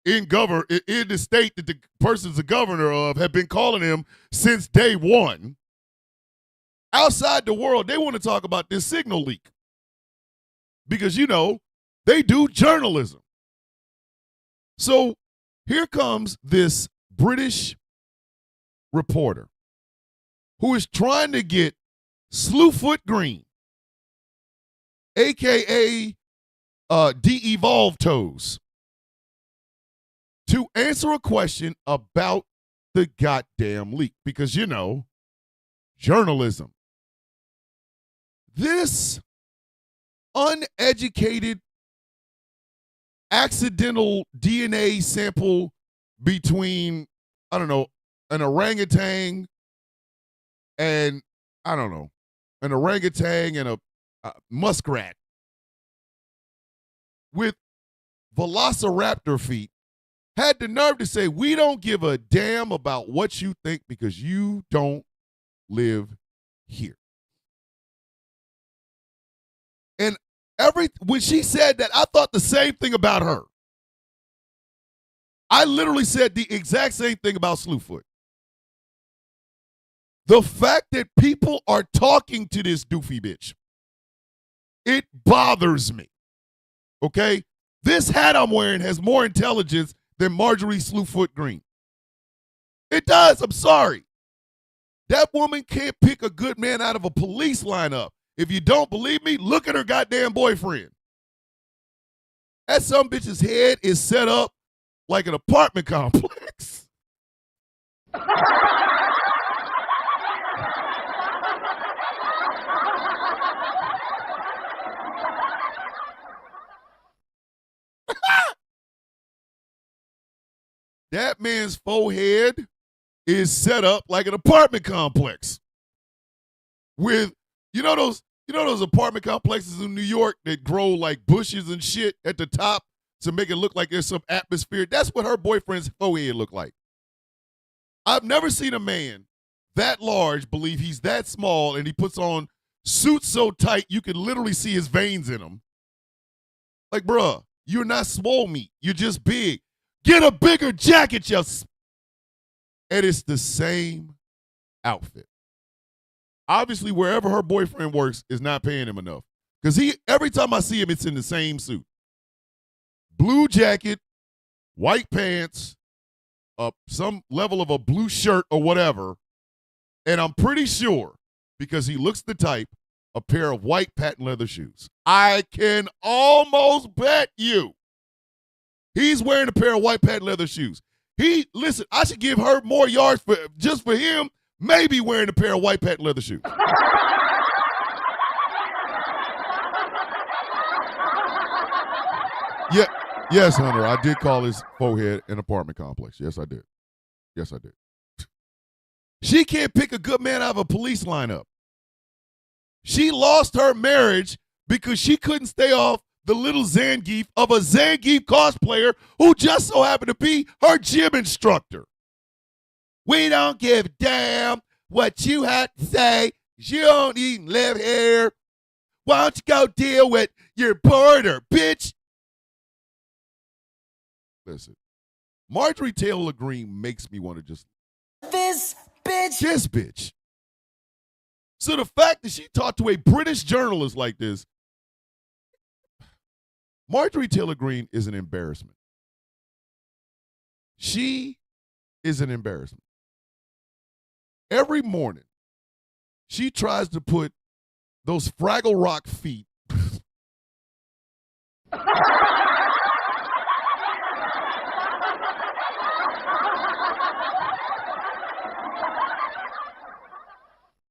S1: in the state that the person's the governor of have been calling him since day one. Outside the world, they want to talk about this signal leak because, you know, they do journalism. So here comes this British reporter who is trying to get Slewfoot Green, a.k.a. De-Evolved Toes, to answer a question about the goddamn leak because, you know, journalism. This uneducated, accidental DNA sample between, I don't know, an orangutan and, I don't know, an orangutan and a muskrat with velociraptor feet had the nerve to say, we don't give a damn about what you think because you don't live here. And when she said that, I thought the same thing about her. I literally said the exact same thing about Slewfoot. The fact that people are talking to this doofy bitch, it bothers me. Okay? This hat I'm wearing has more intelligence than Marjorie Slewfoot Green. It does. I'm sorry. That woman can't pick a good man out of a police lineup. If you don't believe me, look at her goddamn boyfriend. That some bitch's head is set up like an apartment complex. That man's forehead is set up like an apartment complex. With, you know those apartment complexes in New York that grow like bushes and shit at the top to make it look like there's some atmosphere? That's what her boyfriend's forehead looked like. I've never seen a man that large believe he's that small and he puts on suits so tight you can literally see his veins in them. Like, bruh, you're not small meat. You're just big. Get a bigger jacket, and it's the same outfit. Obviously, wherever her boyfriend works is not paying him enough. Because every time I see him, it's in the same suit. Blue jacket, white pants, some level of a blue shirt or whatever. And I'm pretty sure, because he looks the type, a pair of white patent leather shoes. I can almost bet you he's wearing a pair of white patent leather shoes. Listen, I should give her more yards just for him, maybe wearing a pair of white patent leather shoes. Yeah, yes, Hunter, I did call his forehead an apartment complex. Yes, I did. Yes, I did. She can't pick a good man out of a police lineup. She lost her marriage because she couldn't stay off the little Zangief of a Zangief cosplayer who just so happened to be her gym instructor. We don't give a damn what you have to say. You don't even live here. Why don't you go deal with your border, bitch? Listen, Marjorie Taylor Greene makes me want to just... This bitch. So the fact that she talked to a British journalist like this, Marjorie Taylor Greene is an embarrassment. She is an embarrassment. Every morning, she tries to put those Fraggle Rock feet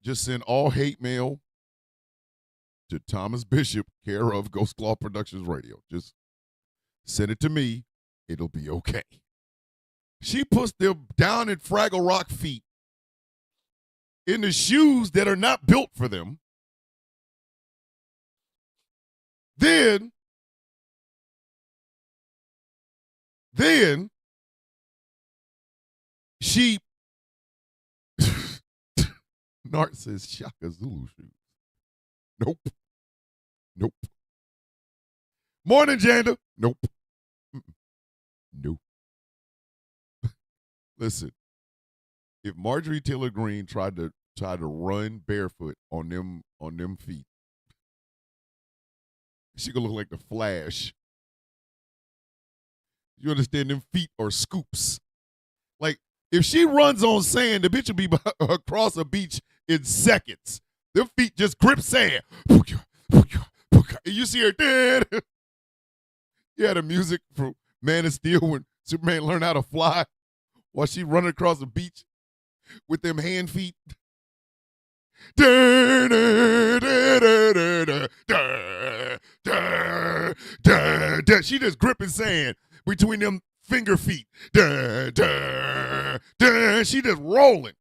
S1: just send all hate mail to Thomas Bishop, care of Ghost Claw Productions Radio. Just send it to me. It'll be okay. She puts them down in Fraggle Rock feet in the shoes that are not built for them. Then she Nart says Shaka Zulu shoes. Nope. Morning, Janda. Nope. Nope. Listen, if Marjorie Taylor Greene tried to run barefoot on them feet, she could look like the Flash. You understand? Them feet are scoops. Like, if she runs on sand, the bitch will be across a beach in seconds. Them feet just grip sand. And you see her dead. You had the music from Man of Steel when Superman learned how to fly while she running across the beach with them hand feet. Duh, duh, duh. She just gripping sand between them finger feet. Duh, duh, duh. She just rolling.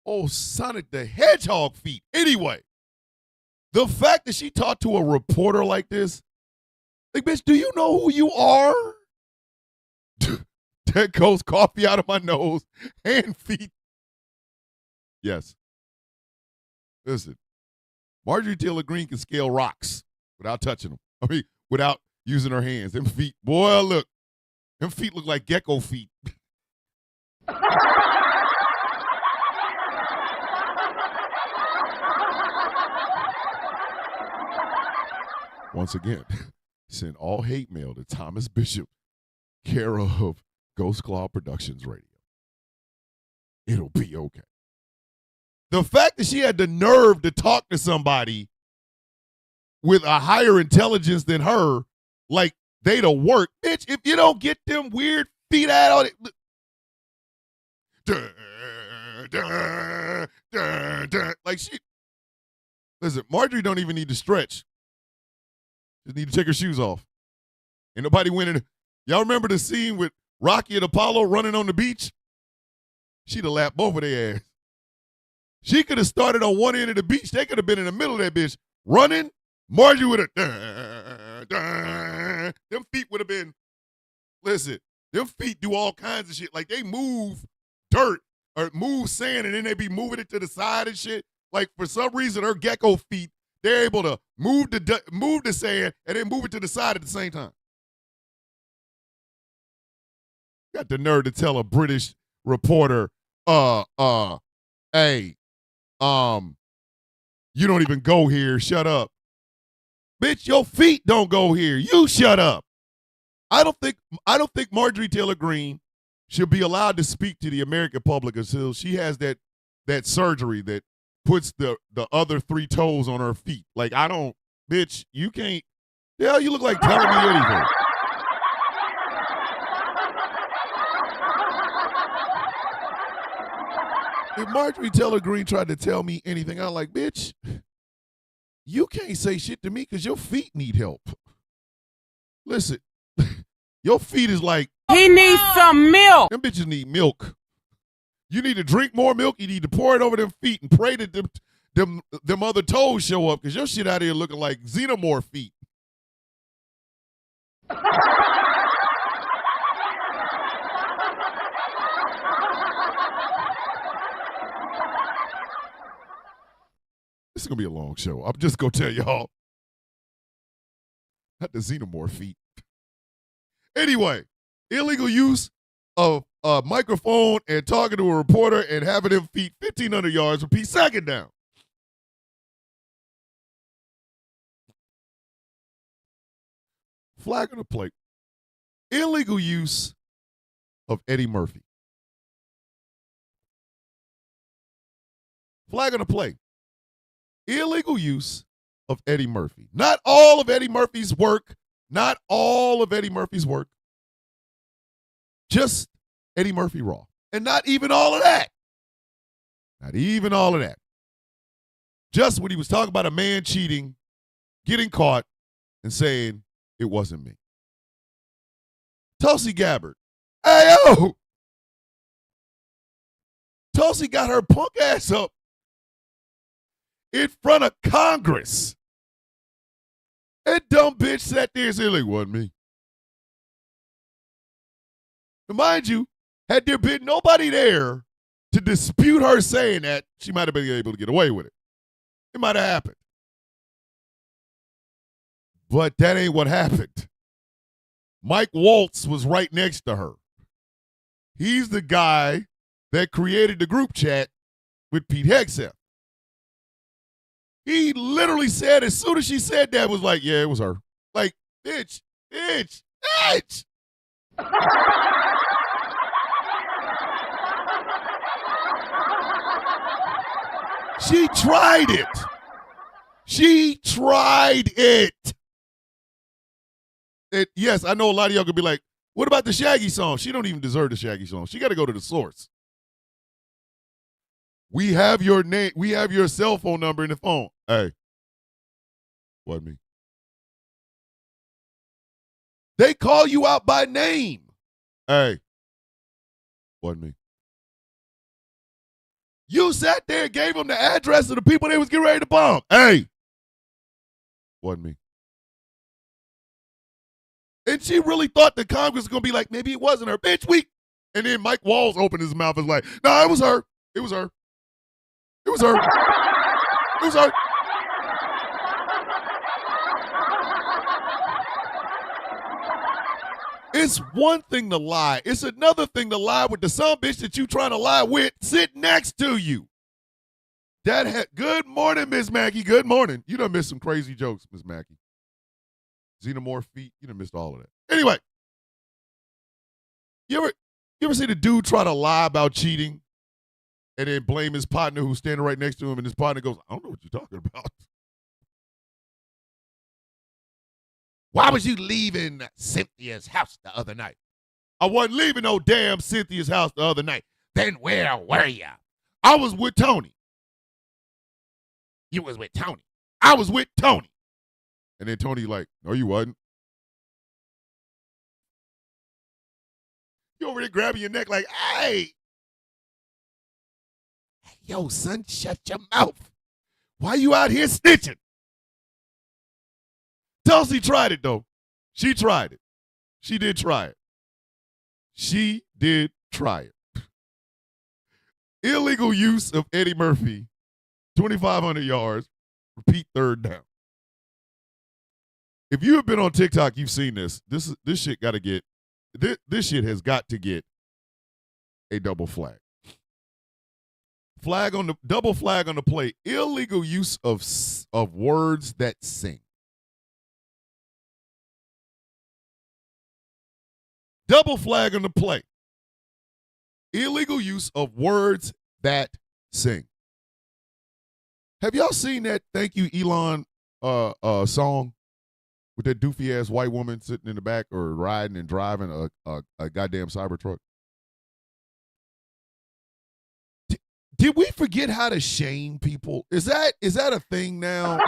S1: Oh, Sonic the Hedgehog feet. Anyway, the fact that she talked to a reporter like this, like, bitch, do you know who you are? That goes coffee out of my nose and feet. Yes. Listen, Marjorie Taylor Greene can scale rocks without touching them. I mean, without using her hands. Them feet, boy, look. Them feet look like gecko feet. Once again, send all hate mail to Thomas Bishop, care of Ghost Claw Productions Radio. It'll be okay. The fact that she had the nerve to talk to somebody with a higher intelligence than her, like they to work, bitch, if you don't get them weird feet out of it. Like she, listen, Marjorie don't even need to stretch. Just need to take her shoes off. Ain't nobody winning. Y'all remember the scene with Rocky and Apollo running on the beach? She'd have lapped both of their ass. She could have started on one end of the beach. They could have been in the middle of that bitch running. Marjorie would have, them feet would have been, listen, them feet do all kinds of shit. Like they move dirt or move sand and then they be moving it to the side and shit. Like for some reason, her gecko feet, they're able to move the sand and then move it to the side at the same time. Got the nerve to tell a British reporter, hey, you don't even go here. Shut up. Bitch, your feet don't go here. You shut up. I don't think Marjorie Taylor Greene should be allowed to speak to the American public until she has that surgery that puts the other 3 toes on her feet. Like, bitch, you can't. Hell, you look like telling me anything. If Marjorie Taylor Greene tried to tell me anything, I'm like, bitch, you can't say shit to me because your feet need help. Listen, your feet is like.
S4: He needs some milk.
S1: Them bitches need milk. You need to drink more milk. You need to pour it over them feet and pray that them other toes show up because your shit out here looking like xenomorph feet. This is going to be a long show. I'm just going to tell y'all. Not the xenomorph feet. Anyway, illegal use of a microphone and talking to a reporter and having them feet 1,500 yards from Pete Sackett down. Flag on the plate. Illegal use of Eddie Murphy. Flag on the plate. Illegal use of Eddie Murphy. Not all of Eddie Murphy's work. Not all of Eddie Murphy's work. Just Eddie Murphy raw. And not even all of that. Not even all of that. Just when he was talking about a man cheating, getting caught, and saying, it wasn't me. Tulsi Gabbard. Hey, yo! Tulsi got her punk ass up in front of Congress. That dumb bitch sat there and said, it wasn't me. And mind you, had there been nobody there to dispute her saying that, she might have been able to get away with it. It might have happened. But that ain't what happened. Mike Waltz was right next to her. He's the guy that created the group chat with Pete Hegseth. He literally said, as soon as she said that, was like, yeah, it was her. Like, bitch. She tried it. Yes, I know a lot of y'all could be like, what about the Shaggy song? She don't even deserve the Shaggy song. She got to go to the source. We have your name. We have your cell phone number in the phone. Hey, what me? They call you out by name. Hey, what me? You sat there and gave them the address of the people they was getting ready to bomb. Hey, what me? And she really thought that Congress was going to be like, maybe it wasn't her. Bitch, we. And then Mike Walls opened his mouth and was like, no, it was her. It was her. It was her. It was her. It's one thing to lie. It's another thing to lie with the son bitch that you trying to lie with sitting next to you. Good morning, Miss Mackey. Good morning. You done missed some crazy jokes, Miss Mackey. Xenomorph feet. You done missed all of that. Anyway, you ever see the dude try to lie about cheating and then blame his partner who's standing right next to him, and his partner goes, I don't know what you're talking about. Why was you leaving Cynthia's house the other night? I wasn't leaving no damn Cynthia's house the other night. Then where were you? I was with Tony. You was with Tony. I was with Tony. And then Tony like, no, you wasn't. You over there grabbing your neck like, hey. Yo, son, shut your mouth. Why you out here snitching? Tulsi tried it, though. She tried it. She did try it. She did try it. Illegal use of Eddie Murphy, 2,500 yards, repeat third down. If you have been on TikTok, you've seen this. This shit got to get, this shit has got to get a double flag. Double flag on the play. Illegal use of words that sing. Double flag on the play. Illegal use of words that sing. Have y'all seen that Thank You Elon song with that doofy ass white woman sitting in the back or riding and driving a goddamn Cybertruck? Did we forget how to shame people? Is that a thing now?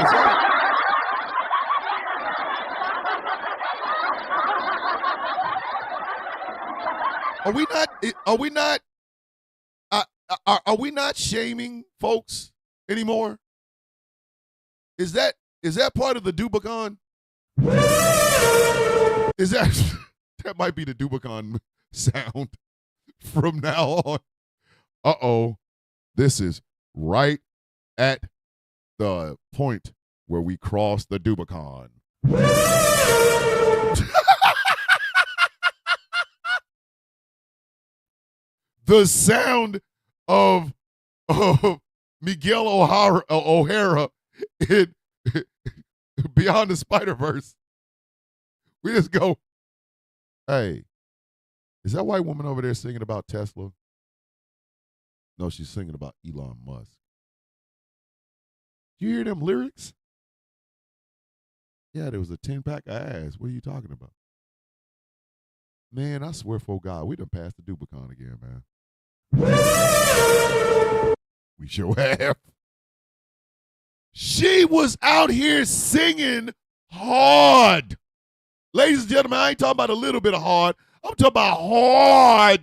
S1: Are we not shaming folks anymore? Is that part of the Dubicon? Is that might be the Dubicon sound from now on? Uh-oh. This is right at the point where we cross the Dubicon. The sound of Miguel O'Hara in Beyond the Spider-Verse. We just go, hey, is that white woman over there singing about Tesla? No, she's singing about Elon Musk. You hear them lyrics? Yeah, there was a 10-pack of ass. What are you talking about? Man, I swear for God, we done passed the Dubicon again, man. We sure have. She was out here singing hard. Ladies and gentlemen, I ain't talking about a little bit of hard. I'm talking about hard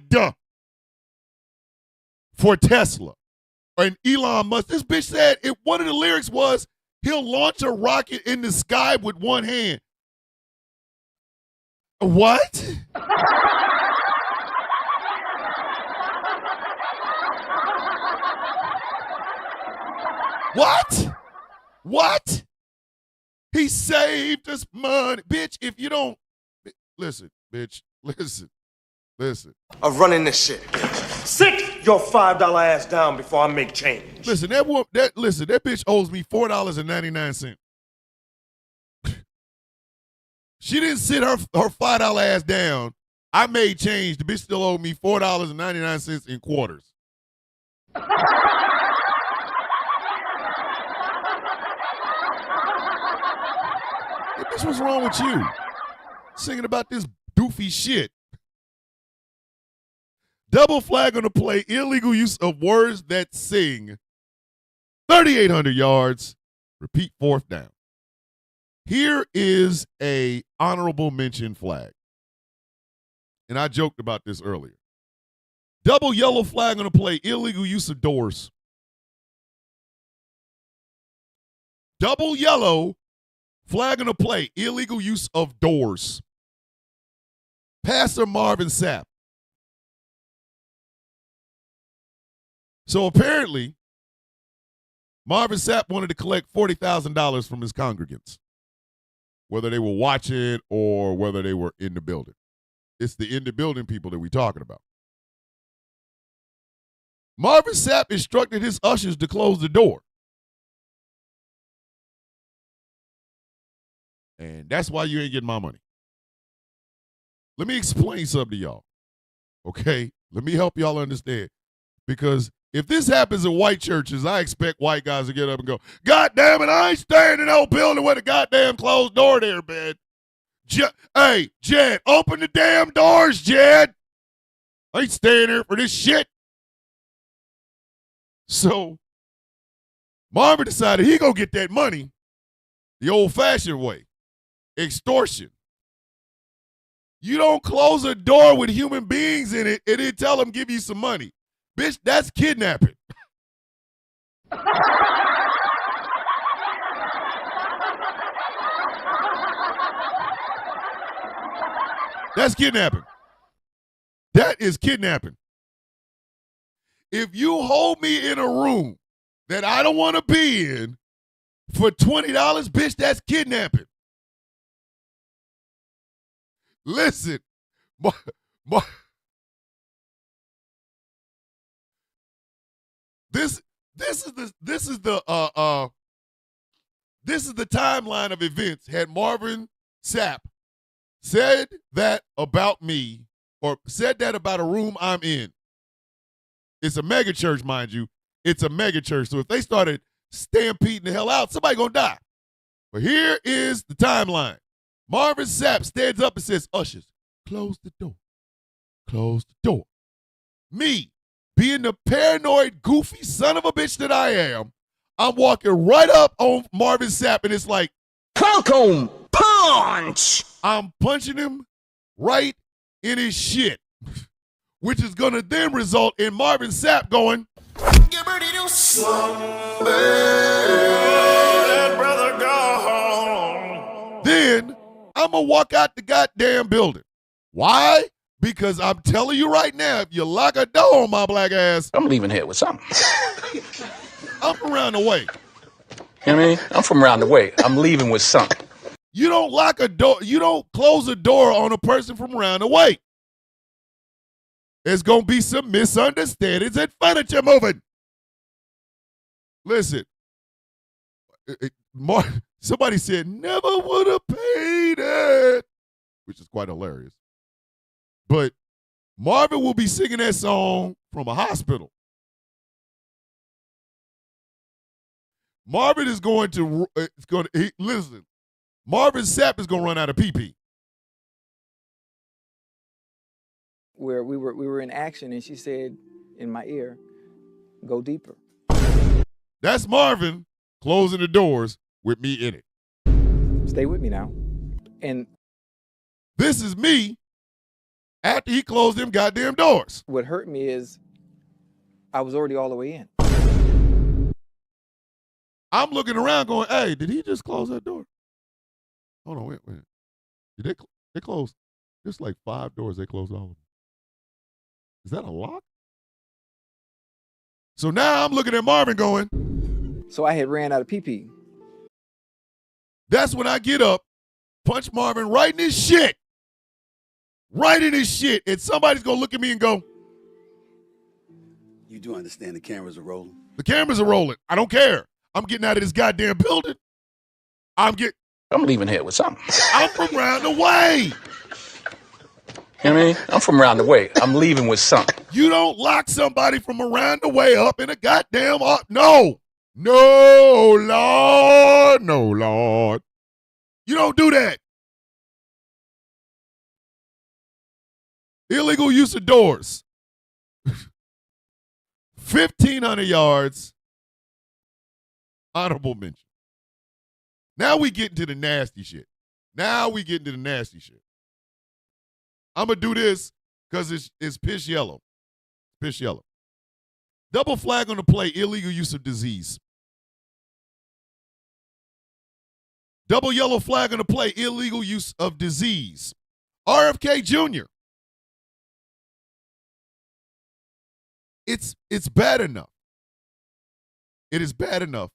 S1: for Tesla and Elon Musk. This bitch said one of the lyrics was, he'll launch a rocket in the sky with one hand. What? What? He saved us money. Bitch, if you don't, listen, bitch, listen.
S6: Of running this shit. Sit your $5 ass down before I make change.
S1: Listen, that bitch owes me $4.99. She didn't sit her $5 ass down. I made change. The bitch still owed me $4.99 in quarters. Hey, bitch, what's wrong with you? singing about this doofy shit. Double flag on the play, illegal use of words that sing. 3,800 yards. Repeat, fourth down. Here is a honorable mention flag. And I joked about this earlier. Double yellow flag on the play, illegal use of doors. Double yellow flag on the play, illegal use of doors. Passer Marvin Sapp. So apparently, Marvin Sapp wanted to collect $40,000 from his congregants, whether they were watching or whether they were in the building. It's the in the building people that we're talking about. Marvin Sapp instructed his ushers to close the door. And that's why you ain't getting my money. Let me explain something to y'all, okay? Let me help y'all understand. Because if this happens in white churches, I expect white guys to get up and go, God damn it, I ain't staying in no building with a goddamn closed door there, man. Hey, Jed, open the damn doors, Jed. I ain't staying here for this shit. So Marvin decided he gonna get that money the old-fashioned way. Extortion. You don't close a door with human beings in it and then tell them give you some money. Bitch, that's kidnapping. That's kidnapping. That is kidnapping. If you hold me in a room that I don't want to be in for $20, bitch, that's kidnapping. Listen, this is the timeline of events. Had Marvin Sapp said that about me, or said that about a room I'm in. It's a mega church, mind you. It's a mega church. So if they started stampeding the hell out, somebody gonna die. But here is the timeline. Marvin Sapp stands up and says, ushers, close the door. Close the door. Me, being the paranoid, goofy son of a bitch that I am, I'm walking right up on Marvin Sapp, and it's like,
S2: Falcon punch!
S1: I'm punching him right in his shit, which is going to then result in Marvin Sapp going,
S6: Get ready to slumber. Let brother go home.
S1: then I'm going to walk out the goddamn building. Why? Because I'm telling you right now, if you lock a door on my black ass,
S2: I'm leaving here with something.
S1: I'm from around the way.
S2: You know what I mean? I'm from around the way. I'm leaving with something.
S1: You don't lock a door, you don't close a door on a person from around the way. There's going to be some misunderstandings and furniture moving. Listen, somebody said, never would have paid it, which is quite hilarious. But Marvin will be singing that song from a hospital. Marvin is going to, listen, Marvin Sapp is going to run out of pee-pee.
S7: Where we were in action, and she said in my ear, go deeper.
S1: That's Marvin closing the doors with me in it.
S7: Stay with me now. And
S1: this is me after he closed them goddamn doors.
S7: what hurt me is I was already all the way in.
S1: I'm looking around going, hey, did he just close that door? Hold on, wait. Did they close? There's like 5 doors. They closed all of them. Is that a lock? So now I'm looking at Marvin going.
S7: So I had ran out of pee-pee.
S1: That's when I get up, punch Marvin right in his shit. Right in his shit. And somebody's going to look at me and go,
S8: You do understand the cameras are rolling?
S1: the cameras are rolling. I don't care. I'm getting out of this goddamn building. I'm
S2: leaving here with something.
S1: I'm from around the way.
S2: You know what I mean? I'm from around the way. I'm leaving with something.
S1: You don't lock somebody from around the way up in a goddamn no. No, Lord. No, Lord. You don't do that. Illegal use of doors. 1,500 yards. Honorable mention. Now we get into the nasty shit. I'm going to do this because it's piss yellow. Piss yellow. Double flag on the play, illegal use of disease. Double yellow flag on the play, illegal use of disease. RFK Jr. It's bad enough. It is bad enough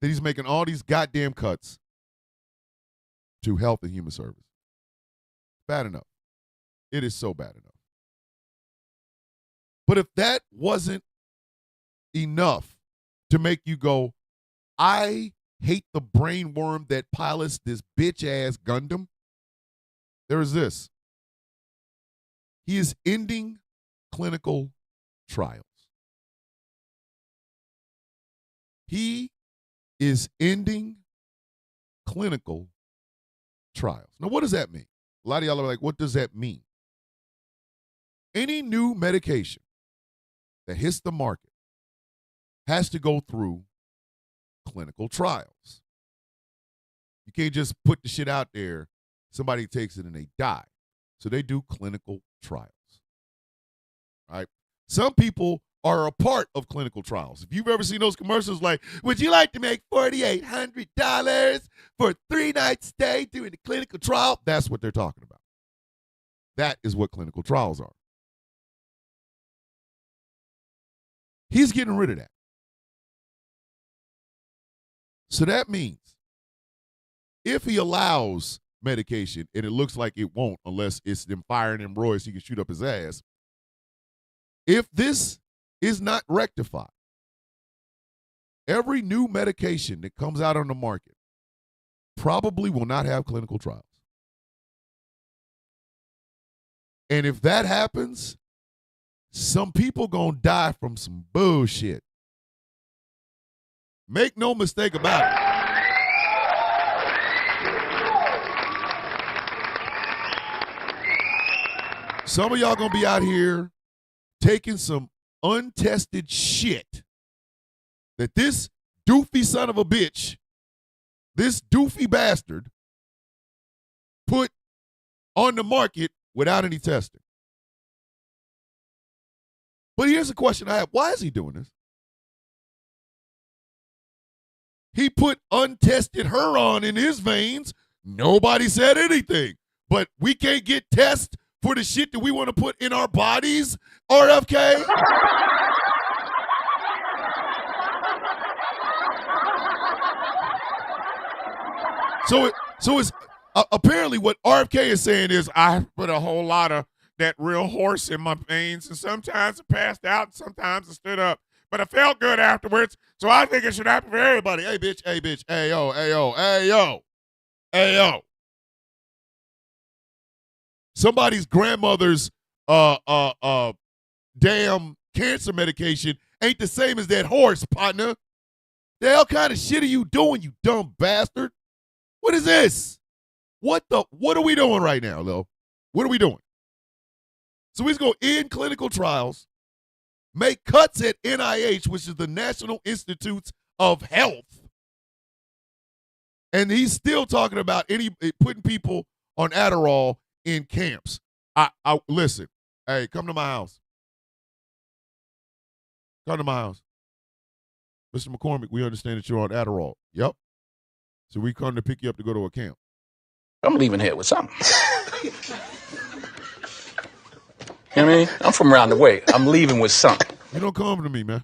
S1: that he's making all these goddamn cuts to Health and Human Services. Bad enough. It is so bad enough. But if that wasn't enough to make you go, I hate the brainworm that pilots this bitch-ass Gundam, there is this. He is ending clinical trials. He is ending clinical trials. Now, what does that mean? A lot of y'all are like, what does that mean? Any new medication that hits the market has to go through clinical trials. You can't just put the shit out there, somebody takes it and they die. So they do clinical trials. Right? Some people are a part of clinical trials. If you've ever seen those commercials like, would you like to make $4,800 for a 3-night stay during the clinical trial? That's what they're talking about. That is what clinical trials are. He's getting rid of that. So that means if he allows medication, and it looks like it won't unless it's them firing him Roy so he can shoot up his ass, if this is not rectified, every new medication that comes out on the market probably will not have clinical trials. And if that happens, some people gonna die from some bullshit. Make no mistake about it. Some of y'all gonna be out here taking some untested shit that this doofy son of a bitch, this doofy bastard, put on the market without any testing. But here's a question I have. Why is he doing this? He put untested Huron in his veins. Nobody said anything. But we can't get tests for the shit that we want to put in our bodies, RFK? So it's apparently what RFK is saying is, I put a whole lot of that real horse in my veins, and sometimes I passed out, and sometimes I stood up. But I felt good afterwards, so I think it should happen for everybody. Hey, bitch, hey, yo, hey, yo, hey, yo, hey, yo. Somebody's grandmother's damn cancer medication ain't the same as that horse, partner. The hell kind of shit are you doing, you dumb bastard? What is this? What are we doing right now, Lil? What are we doing? So he's going to end clinical trials, make cuts at NIH, which is the National Institutes of Health. And he's still talking about putting people on Adderall in camps. I listen, hey, come to my house. Come to my house. Mr. McCormick, we understand that you're on Adderall. Yep. So we come to pick you up to go to a camp.
S2: I'm leaving here with something. You know what I mean? I'm from around the way. I'm leaving with something.
S1: You don't come to me, man.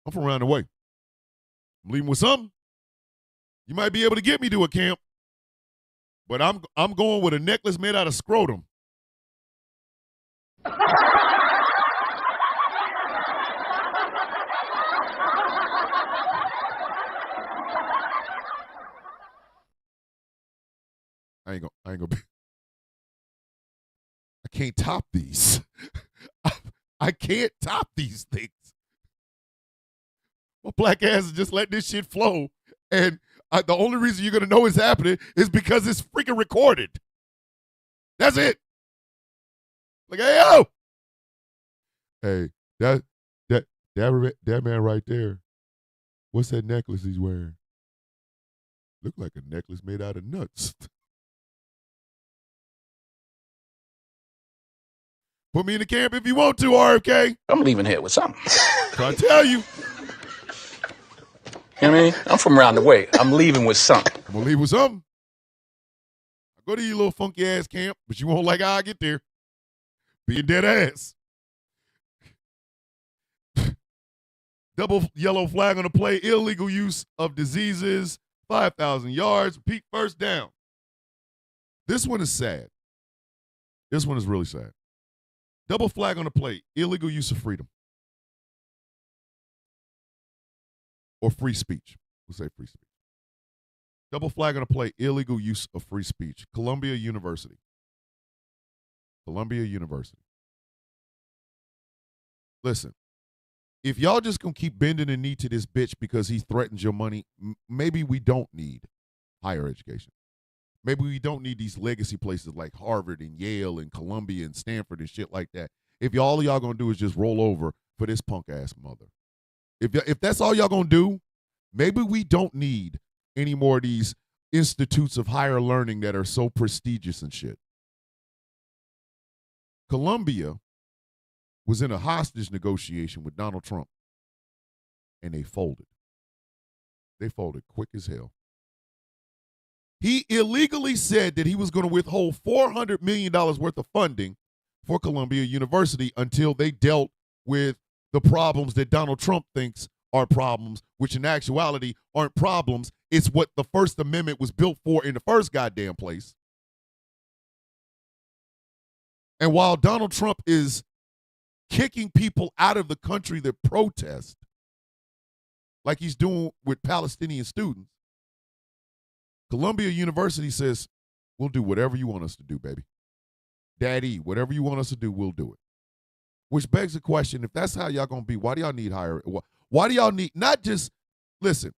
S1: I'm from around the way. I'm leaving with something. You might be able to get me to a camp, but I'm going with a necklace made out of scrotum. I ain't gonna be. I can't top these. I can't top these things. My black ass is just letting this shit flow, and the only reason you're gonna know it's happening is because it's freaking recorded. That's it. Like, hey, yo! Hey, that man right there, what's that necklace he's wearing? Look like a necklace made out of nuts. Put me in the camp if you want to, RFK.
S2: I'm leaving here with something.
S1: Trying to tell you.
S2: You know what I mean? I'm from around the way. I'm leaving with something.
S1: I'm going to leave with something. I go to your little funky ass camp, but you won't like how I get there. Being dead ass. Double yellow flag on the play. Illegal use of diseases. 5,000 yards. Peak first down. This one is sad. This one is really sad. Double flag on the play. Illegal use of freedom. Or free speech. We'll say free speech. Double flag on the play. Illegal use of free speech. Columbia University. Columbia University. Listen, if y'all just gonna keep bending the knee to this bitch because he threatens your money, maybe we don't need higher education. Maybe we don't need these legacy places like Harvard and Yale and Columbia and Stanford and shit like that. If all y'all gonna do is just roll over for this punk ass mother. If that's all y'all gonna do, maybe we don't need any more of these institutes of higher learning that are so prestigious and shit. Columbia was in a hostage negotiation with Donald Trump, and they folded. They folded quick as hell. He illegally said that he was going to withhold $400 million worth of funding for Columbia University until they dealt with the problems that Donald Trump thinks are problems, which in actuality aren't problems. It's what the First Amendment was built for in the first goddamn place. And while Donald Trump is kicking people out of the country that protest, like he's doing with Palestinian students, Columbia University says, we'll do whatever you want us to do, baby. Daddy, whatever you want us to do, we'll do it. Which begs the question, if that's how y'all going to be, why do y'all need higher? Why do y'all need, not just, listen,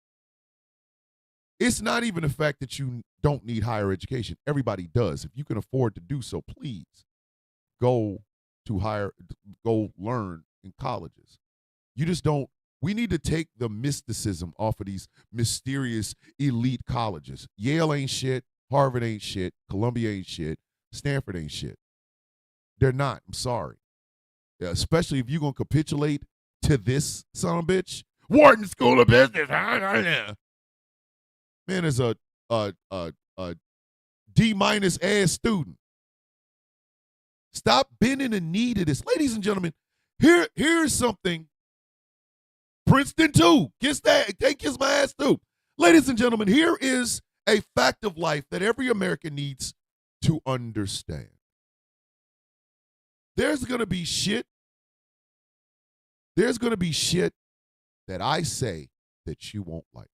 S1: it's not even the fact that you don't need higher education. Everybody does. If you can afford to do so, please go learn in colleges. You just don't. We need to take the mysticism off of these mysterious elite colleges. Yale ain't shit. Harvard ain't shit. Columbia ain't shit. Stanford ain't shit. They're not. I'm sorry. Yeah, especially if you're going to capitulate to this son of a bitch. Wharton School of Business. Man, is a D- ass student. Stop bending the knee to this. Ladies and gentlemen, here's something. Princeton too. Kiss my ass too. Ladies and gentlemen, here is a fact of life that every American needs to understand. There's going to be shit. There's going to be shit that I say that you won't like.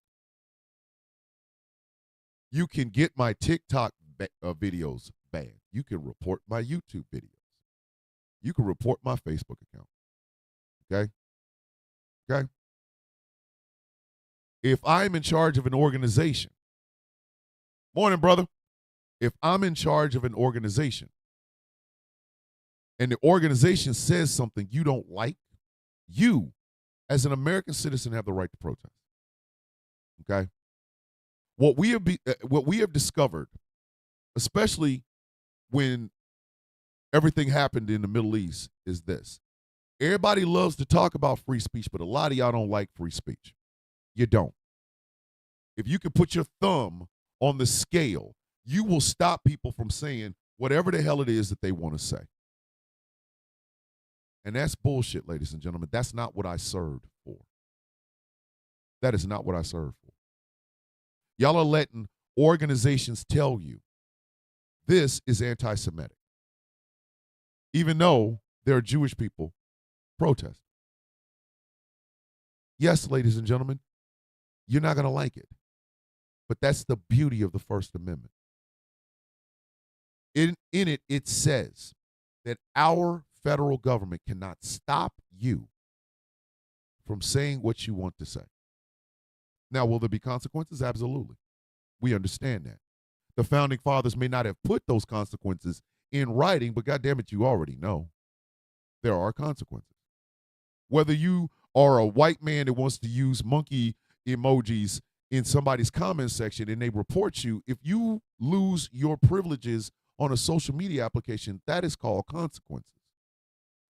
S1: You can get my TikTok videos banned. You can report my YouTube videos. You can report my Facebook account. Okay? Okay? If I'm in charge of an organization, morning, brother. If I'm in charge of an organization and the organization says something you don't like, you, as an American citizen, have the right to protest. Okay? What we have discovered, especially when everything happened in the Middle East, is this. Everybody loves to talk about free speech, but a lot of y'all don't like free speech. You don't. If you can put your thumb on the scale, you will stop people from saying whatever the hell it is that they want to say. And that's bullshit, ladies and gentlemen. That's not what I served for. That is not what I served for. Y'all are letting organizations tell you this is anti-Semitic, even though there are Jewish people protesting. Yes, ladies and gentlemen, you're not going to like it, but that's the beauty of the First Amendment. In it, it says that our federal government cannot stop you from saying what you want to say. Now, will there be consequences? Absolutely. We understand that. The founding fathers may not have put those consequences in writing, but goddamn it, you already know there are consequences. Whether you are a white man that wants to use monkey emojis in somebody's comment section and they report you, if you lose your privileges on a social media application, that is called consequences.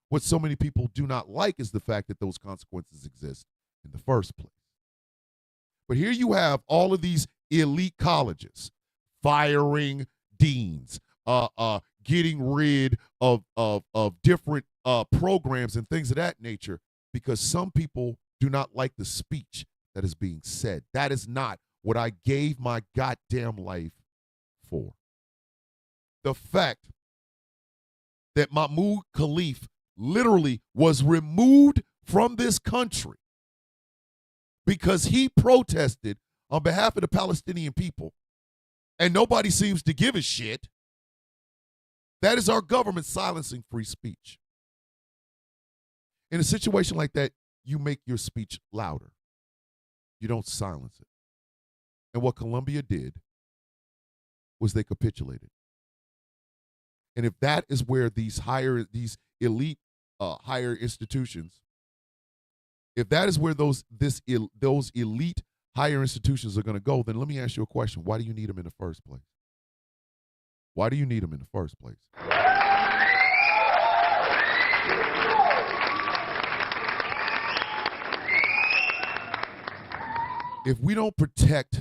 S1: What so many people do not like is the fact that those consequences exist in the first place. But here you have all of these elite colleges firing deans, getting rid of different programs and things of that nature because some people do not like the speech that is being said. That is not what I gave my goddamn life for. The fact that Mahmoud Khalif literally was removed from this country because he protested on behalf of the Palestinian people and nobody seems to give a shit. That is our government silencing free speech. In a situation like that, you make your speech louder. You don't silence it. And what Colombia did was they capitulated. And if that is where these elite higher institutions, if that is where those elite higher institutions are going to go, then let me ask you a question. Why do you need them in the first place? Why do you need them in the first place? If we don't protect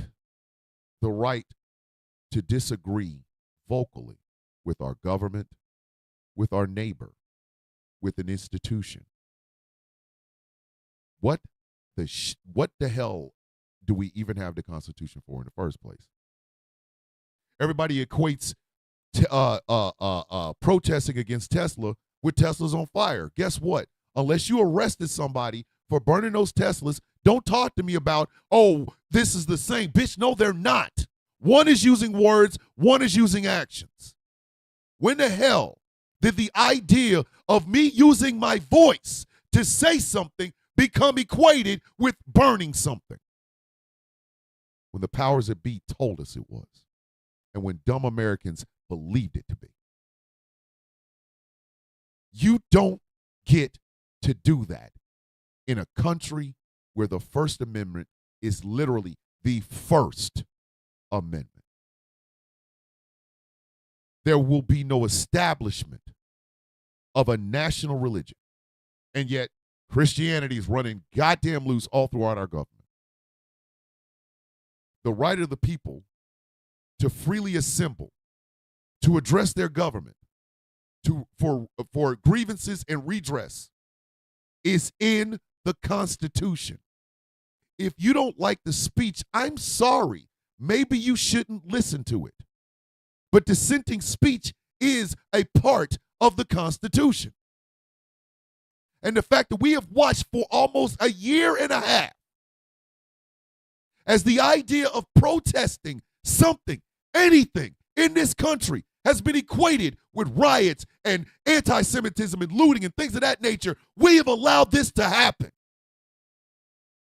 S1: the right to disagree vocally with our government, with our neighbor, with an institution, what the hell do we even have the Constitution for in the first place? Everybody equates protesting against Tesla with Teslas on fire. Guess what? Unless you arrested somebody for burning those Teslas, don't talk to me about, oh, this is the same. Bitch, no, they're not. One is using words, one is using actions. When the hell did the idea of me using my voice to say something become equated with burning something? When the powers that be told us it was, and when dumb Americans believed it to be. You don't get to do that in a country where the First Amendment is literally the First Amendment. There will be no establishment of a national religion. And yet, Christianity is running goddamn loose all throughout our government. The right of the people to freely assemble, to address their government, for grievances and redress is in the Constitution. If you don't like the speech, I'm sorry. Maybe you shouldn't listen to it. But dissenting speech is a part of the Constitution. And the fact that we have watched for almost a year and a half as the idea of protesting something, anything in this country has been equated with riots and anti-Semitism and looting and things of that nature, we have allowed this to happen.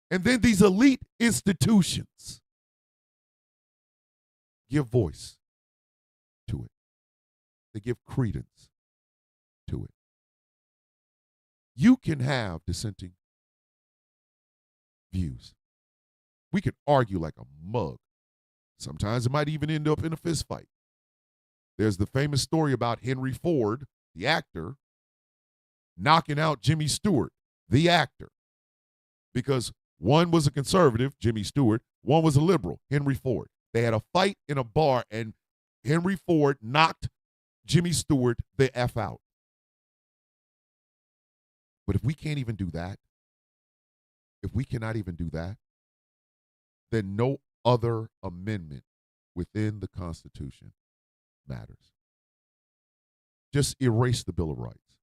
S1: And then these elite institutions give voice to it. They give credence to it. You can have dissenting views. We can argue like a mug. Sometimes it might even end up in a fist fight. There's the famous story about Henry Ford, the actor, knocking out Jimmy Stewart, the actor, because one was a conservative, Jimmy Stewart, one was a liberal, Henry Ford. They had a fight in a bar, and Henry Ford knocked Jimmy Stewart the F out. But if we can't even do that, if we cannot even do that, then no other amendment within the Constitution matters. Just erase the Bill of Rights.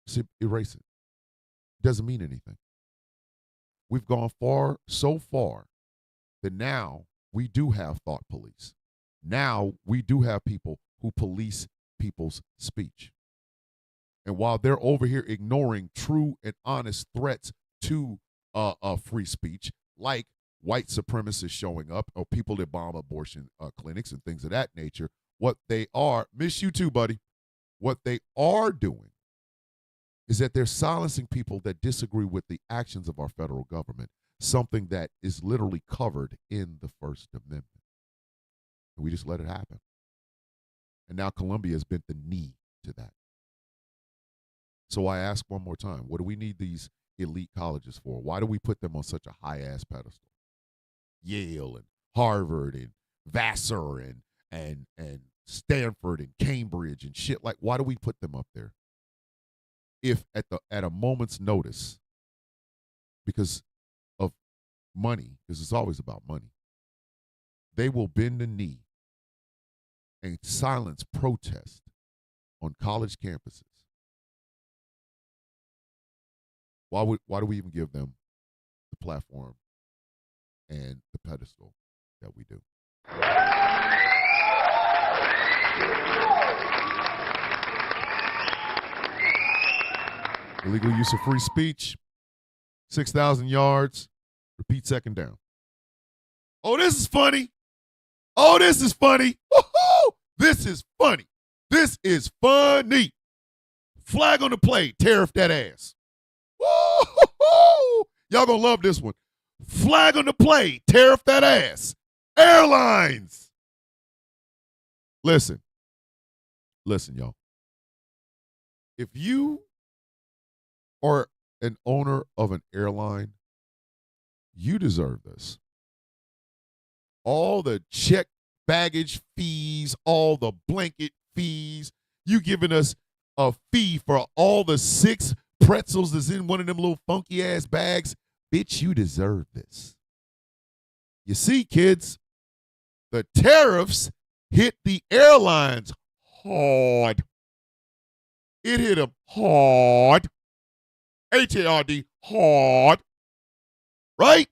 S1: Just erase it. It doesn't mean anything. We've gone so far that now we do have thought police. Now we do have people who police people's speech. And while they're over here ignoring true and honest threats to free speech, like white supremacists showing up or people that bomb abortion clinics and things of that nature, what they are, miss you too, buddy. What they are doing is that they're silencing people that disagree with the actions of our federal government, something that is literally covered in the First Amendment. And we just let it happen. And now Columbia has bent the knee to that. So I ask one more time, what do we need these elite colleges for? Why do we put them on such a high-ass pedestal? Yale and Harvard and Vassar and Stanford and Cambridge and shit. Like, why do we put them up there? If at a moment's notice, because of money, because it's always about money, they will bend the knee and silence protest on college campuses. Why do we even give them the platform and the pedestal that we do? Illegal use of free speech, 6,000 yards, repeat second down. Oh, this is funny. Oh, this is funny. Woo-hoo! This is funny. This is funny. Flag on the play, tariff that ass. Woo-hoo! Y'all gonna love this one. Flag on the play, tariff that ass. Airlines. Listen, y'all. If you are an owner of an airline, you deserve this. All the check baggage fees, all the blanket fees, you giving us a fee for all the 6 pretzels that's in one of them little funky ass bags. Bitch, you deserve this. You see, kids, the tariffs hit the airlines hard. It hit them hard. H-A-R-D, hard. Right?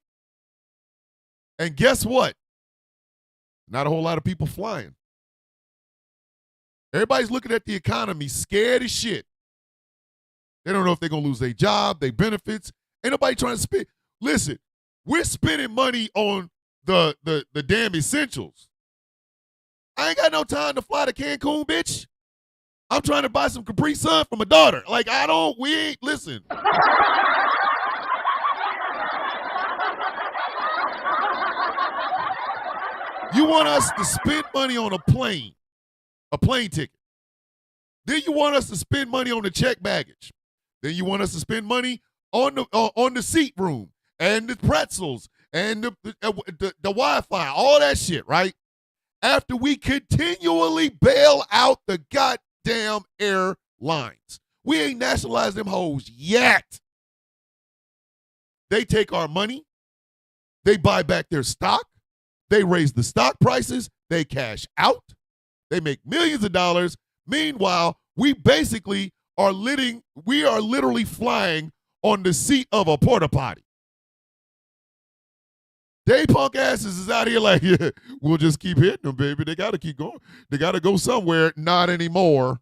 S1: And guess what? Not a whole lot of people flying. Everybody's looking at the economy scared as shit. They don't know if they're going to lose their job, their benefits. Ain't nobody trying to spend. Listen, we're spending money on the damn essentials. I ain't got no time to fly to Cancun, bitch. I'm trying to buy some Capri Sun for my daughter. Like, listen. You want us to spend money on a plane ticket. Then you want us to spend money on the check baggage. Then you want us to spend money on the seat room and the pretzels and the Wi-Fi, all that shit, right? After we continually bail out the goddamn airlines. We ain't nationalized them hoes yet. They take our money. They buy back their stock. They raise the stock prices. They cash out. They make millions of dollars. Meanwhile, we basically are literally flying on the seat of a porta potty. They punk asses is out here like, yeah, we'll just keep hitting them, baby. They got to keep going. They got to go somewhere. Not anymore.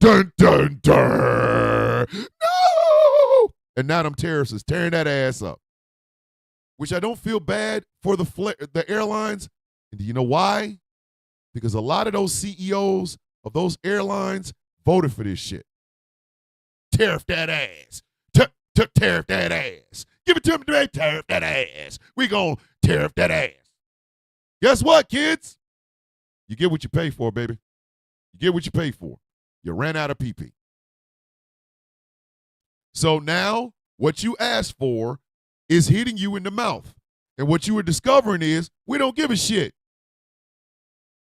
S1: Dun, dun, dun. No! And now them terrorists is tearing that ass up. Which I don't feel bad for the airlines. And do you know why? Because a lot of those CEOs of those airlines voted for this shit. Tariff that ass. Tariff that ass. Give it to them today. Tariff that ass. We gonna tariff that ass. Guess what, kids? You get what you pay for, baby. You get what you pay for. You ran out of PP. So now what you asked for is hitting you in the mouth. And what you were discovering is we don't give a shit.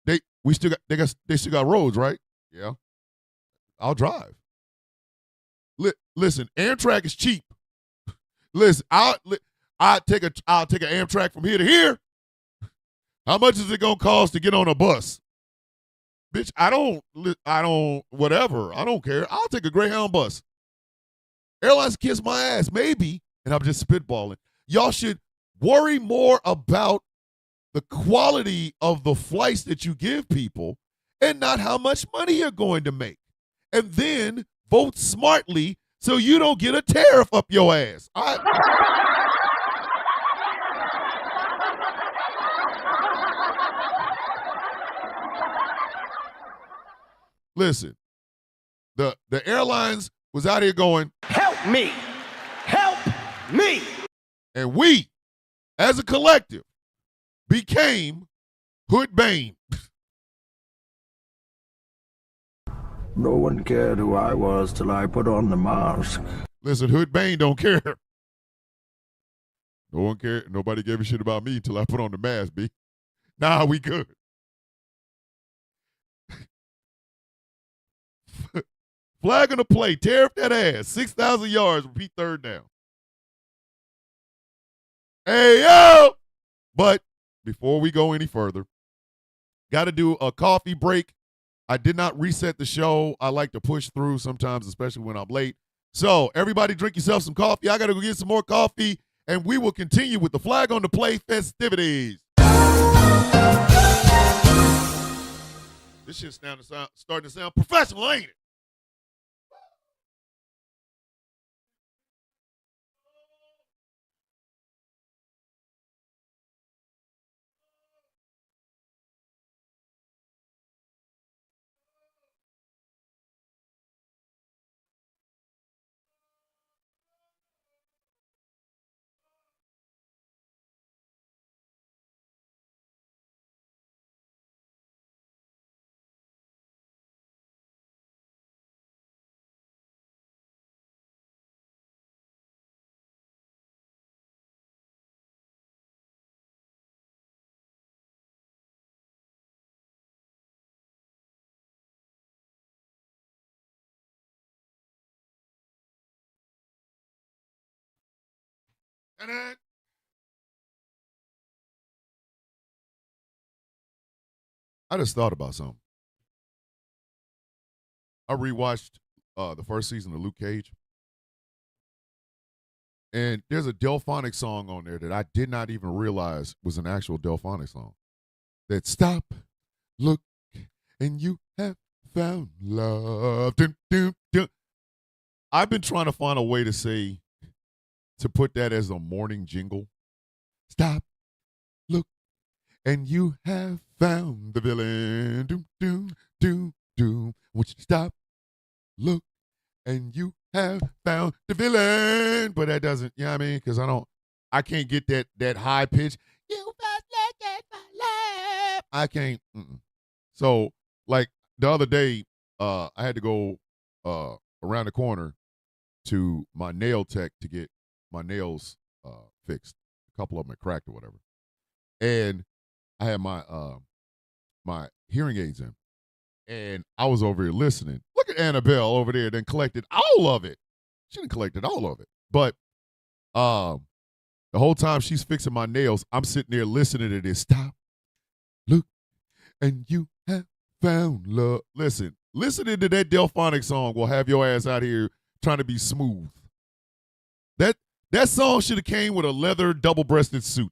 S1: They still got roads, right? Yeah. I'll drive. Listen, Amtrak is cheap. Listen, I'll take an Amtrak from here to here. How much is it gonna cost to get on a bus? Bitch, I don't, whatever. I don't care. I'll take a Greyhound bus. Airlines kiss my ass, maybe, and I'm just spitballing. Y'all should worry more about the quality of the flights that you give people and not how much money you're going to make. And then vote smartly so you don't get a tariff up your ass. Listen, The airlines was out here going,
S6: Help me! Help me!
S1: and we, as a collective, became Hood Bane.
S9: No one cared who I was till I put on the mask.
S1: Listen, Hood Bane don't care. No one cared. Nobody gave a shit about me till I put on the mask, B. Nah, we good. Flag on the play. Tear up that ass. 6,000 yards. Repeat third down. Hey, yo! But before we go any further, got to do a coffee break. I did not reset the show. I like to push through sometimes, especially when I'm late. So everybody drink yourself some coffee. I got to go get some more coffee, and we will continue with the Flag on the Play festivities. This shit's starting to sound professional, ain't it? And then I just thought about something. I rewatched the first season of Luke Cage. And there's a Delphonic song on there that I did not even realize was an actual Delphonic song. That stop, look, and you have found love. Dun, dun, dun. I've been trying to find a way to put that as a morning jingle. Stop, look, and you have found the villain. Doom, doom, doom, doom. I want you to stop, look, and you have found the villain. But that doesn't, you know what I mean? Because I can't get that high pitch. You must look at my lap. I can't. So, like, the other day, I had to go around the corner to my nail tech to get my nails fixed. A couple of them had cracked or whatever. And I had my my hearing aids in. And I was over here listening. Look at Annabelle over there, then collected all of it. She didn't collected all of it. But the whole time she's fixing my nails, I'm sitting there listening to this. Stop, look, and you have found love. Listen, listening to that Delphonic song will have your ass out here trying to be smooth. That song should have came with a leather double-breasted suit.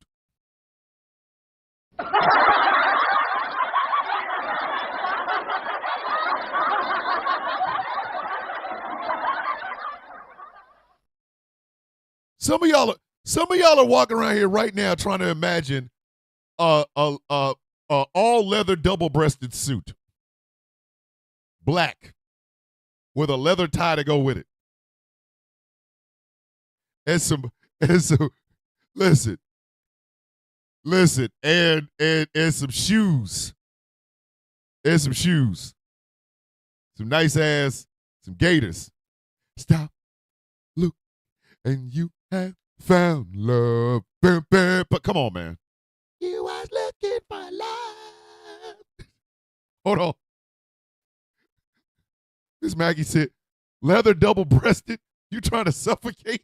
S1: Some of y'all are walking around here right now trying to imagine a all leather double-breasted suit, black, with a leather tie to go with it, and some listen, and some shoes, some nice ass, some gators. Stop, look, and you have found love. Bam, bam. But come on, man. You was looking for love. Hold on. Miss Maggie said, leather double-breasted? You trying to suffocate?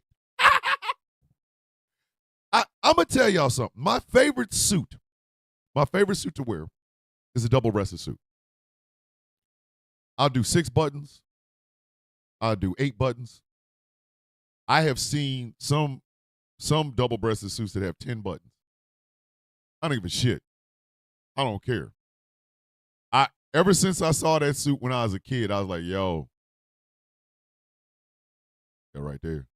S1: I'm going to tell y'all something. My favorite suit to wear is a double-breasted suit. I'll do 6 buttons. I'll do 8 buttons. I have seen some double-breasted suits that have 10 buttons. I don't give a shit. I don't care. Ever since I saw that suit when I was a kid, I was like, yo, that right there.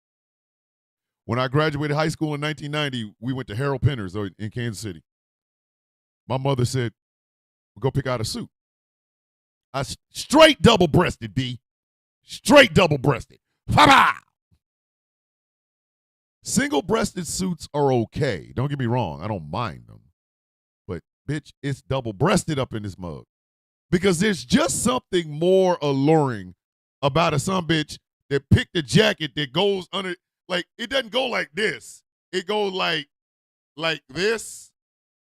S1: When I graduated high school in 1990, we went to Harold Penner's in Kansas City. My mother said, go pick out a suit. I straight double-breasted, B. Straight double-breasted. Pa-pow! Single-breasted suits are okay. Don't get me wrong. I don't mind them. But, bitch, it's double-breasted up in this mug. Because there's just something more alluring about a sumbitch that picked a jacket that goes under, like, it doesn't go like this. It goes like this.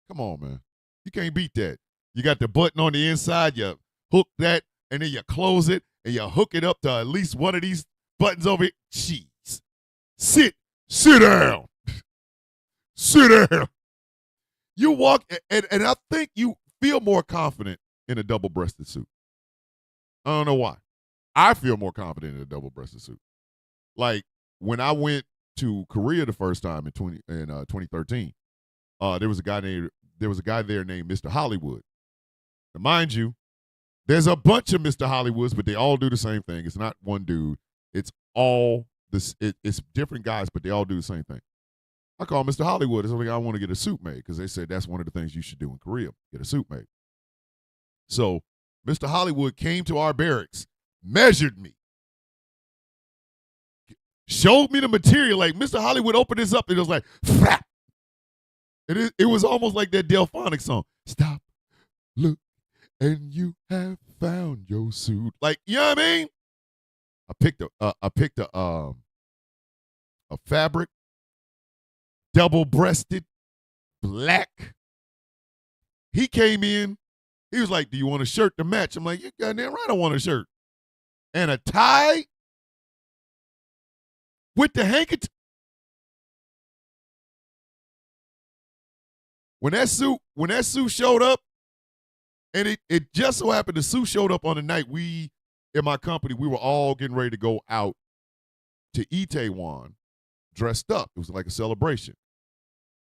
S1: Come on, man. You can't beat that. You got the button on the inside, you hook that, and then you close it, and you hook it up to at least one of these buttons over here. Jeez. Sit down. Sit down. You walk, and I think you feel more confident in a double-breasted suit. I don't know why. I feel more confident in a double-breasted suit. Like, when I went to Korea the first time in 2013, there was a guy there named Mr. Hollywood. Now, mind you, there's a bunch of Mr. Hollywoods, but they all do the same thing. It's not one dude. It's all this. It's different guys, but they all do the same thing. I called Mr. Hollywood. I said, I want to get a suit made because they said that's one of the things you should do in Korea, get a suit made. So Mr. Hollywood came to our barracks, measured me, showed me the material. Like, Mr. Hollywood opened this up, and it was like, flap. It was almost like that Delphonic song. Stop, look, and you have found your suit. Like, you know what I mean? I picked a fabric, double-breasted, black. He came in. He was like, do you want a shirt to match? I'm like, you goddamn right I want a shirt. And a tie with the handkerchief. When that suit showed up, and it just so happened the suit showed up on the night in my company, we were all getting ready to go out to Itaewon dressed up. It was like a celebration.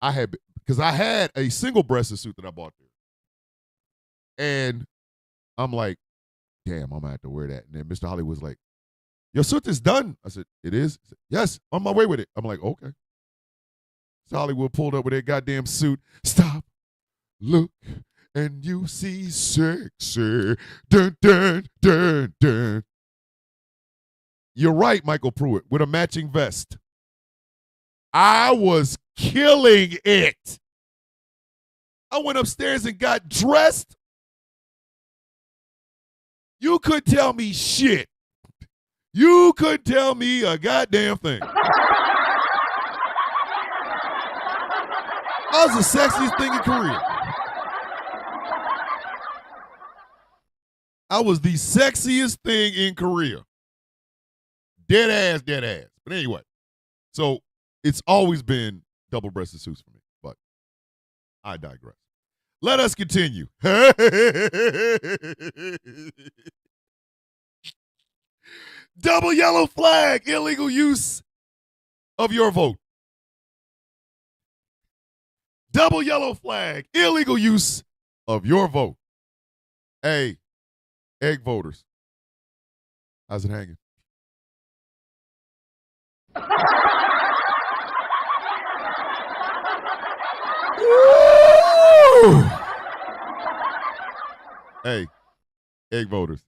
S1: Because I had a single-breasted suit that I bought there. And I'm like, damn, I'm going to have to wear that. And then Mr. Hollywood's like, your suit is done. I said, it is? He said, yes, on my way with it. I'm like, okay. So Hollywood pulled up with that goddamn suit. Stop, look, and you see sexy. Dun, dun, dun, dun. You're right, Michael Pruitt, with a matching vest. I was killing it. I went upstairs and got dressed. You couldn't tell me shit. You couldn't tell me a goddamn thing. I was the sexiest thing in Korea. I was the sexiest thing in Korea. Dead ass. But anyway, so it's always been double-breasted suits for me, but I digress. Let us continue. Double yellow flag, illegal use of your vote. Double yellow flag, illegal use of your vote. Hey, egg voters, how's it hanging? Hey, egg voters,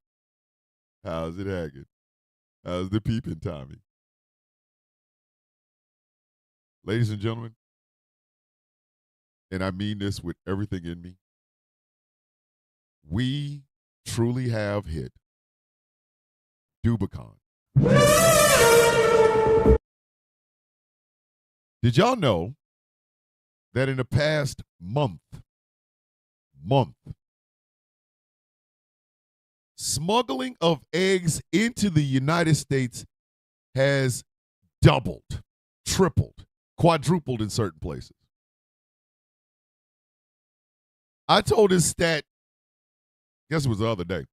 S1: how's it hanging? How's the peeping, Tommy? Ladies and gentlemen, and I mean this with everything in me, we truly have hit Dubicon. Did y'all know that in the past month, smuggling of eggs into the United States has doubled, tripled, quadrupled in certain places? I told this stat, guess it was the other day,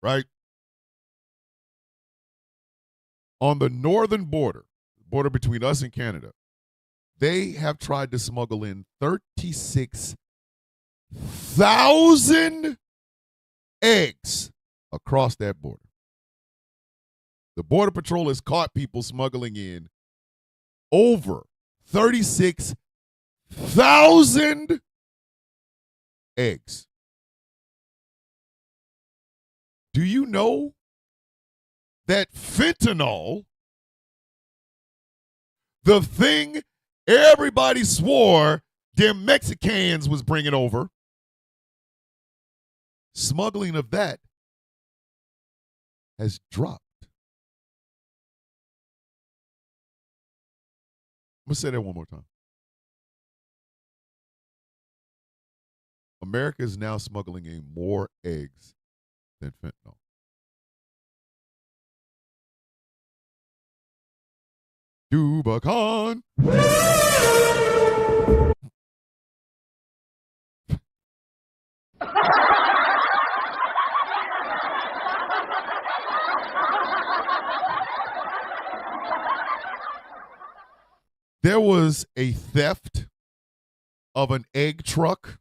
S1: right? On the northern border between us and Canada, they have tried to smuggle in 36,000 eggs across that border. The Border Patrol has caught people smuggling in over 36,000 eggs. Do you know that fentanyl, the thing everybody swore them Mexicans was bringing over, smuggling of that has dropped. I'm going to say that one more time. America is now smuggling in more eggs than fentanyl. Dubicon. There was a theft of an egg truck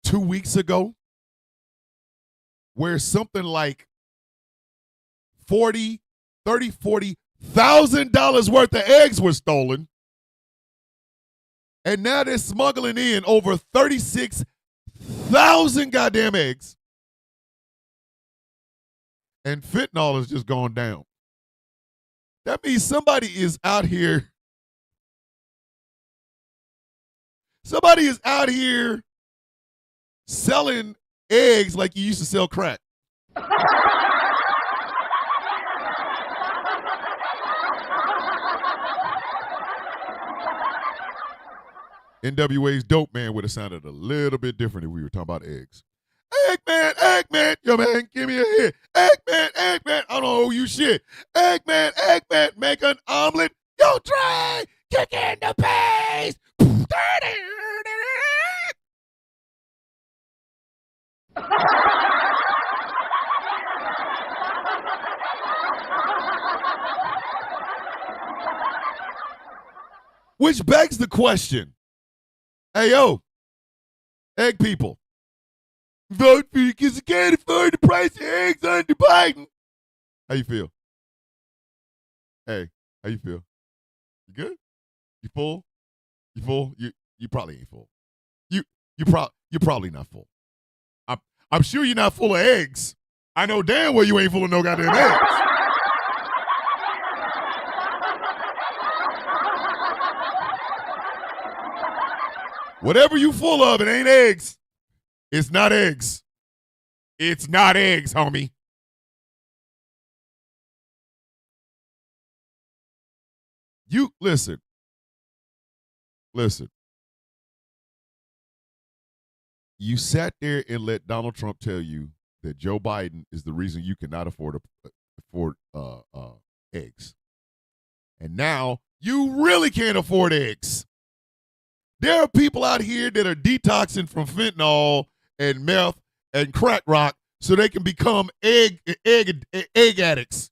S1: 2 weeks ago where something like $40,000 worth of eggs were stolen. And now they're smuggling in over 36,000 goddamn eggs. And fentanyl has just gone down. That means somebody is out here. Somebody is out here selling eggs like you used to sell crack. NWA's Dope Man would have sounded a little bit different if we were talking about eggs. Eggman, yo man, give me a hit. Eggman, I don't owe you shit. Eggman, make an omelet. Yo, Dre, kick in the pace. Which begs the question, hey, yo, egg people, vote for you because you can't afford the price of eggs under Biden. How you feel? Hey, how you feel? You good? You full? You full? You probably ain't full. You're probably not full. I'm sure you're not full of eggs. I know damn well you ain't full of no goddamn eggs. Whatever you full of, it ain't eggs. It's not eggs. It's not eggs, homie. You listen. You sat there and let Donald Trump tell you that Joe Biden is the reason you cannot afford eggs. And now you really can't afford eggs. There are people out here that are detoxing from fentanyl and meth and crack rock so they can become egg addicts.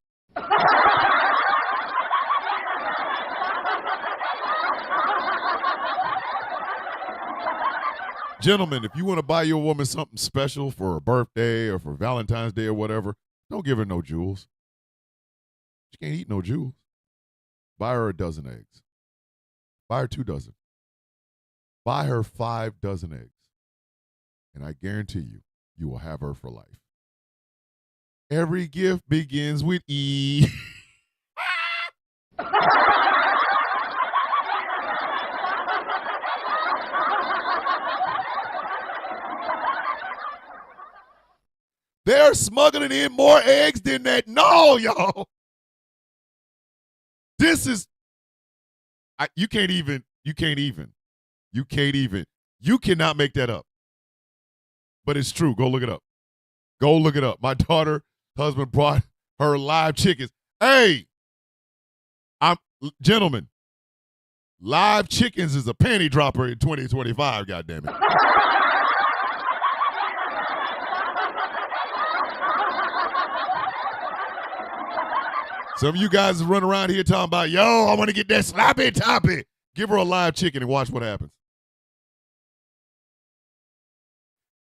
S1: Gentlemen, if you want to buy your woman something special for her birthday or for Valentine's Day or whatever, don't give her no jewels. She can't eat no jewels. Buy her a dozen eggs. Buy her 2 dozen. Buy her 5 dozen eggs. And I guarantee you, you will have her for life. Every gift begins with E. They're smuggling in more eggs than that. No, y'all. This is, you cannot make that up. But it's true. Go look it up. My daughter, husband brought her live chickens. Hey, gentlemen, live chickens is a panty dropper in 2025, goddammit. Some of you guys run around here talking about, yo, I want to get that sloppy toppy. Give her a live chicken and watch what happens.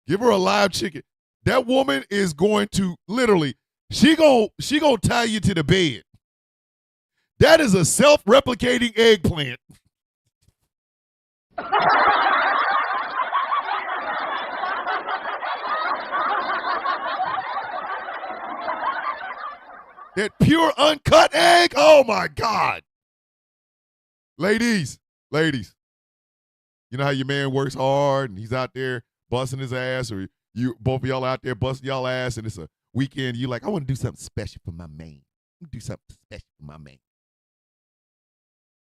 S1: Give her a live chicken. That woman is going to literally, she gonna tie you to the bed. That is a self-replicating eggplant. That pure uncut egg. Oh my God. Ladies. You know how your man works hard and he's out there busting his ass, or you both of y'all out there busting y'all ass, and it's a weekend. You like, I want to do something special for my man. Do something special for my man.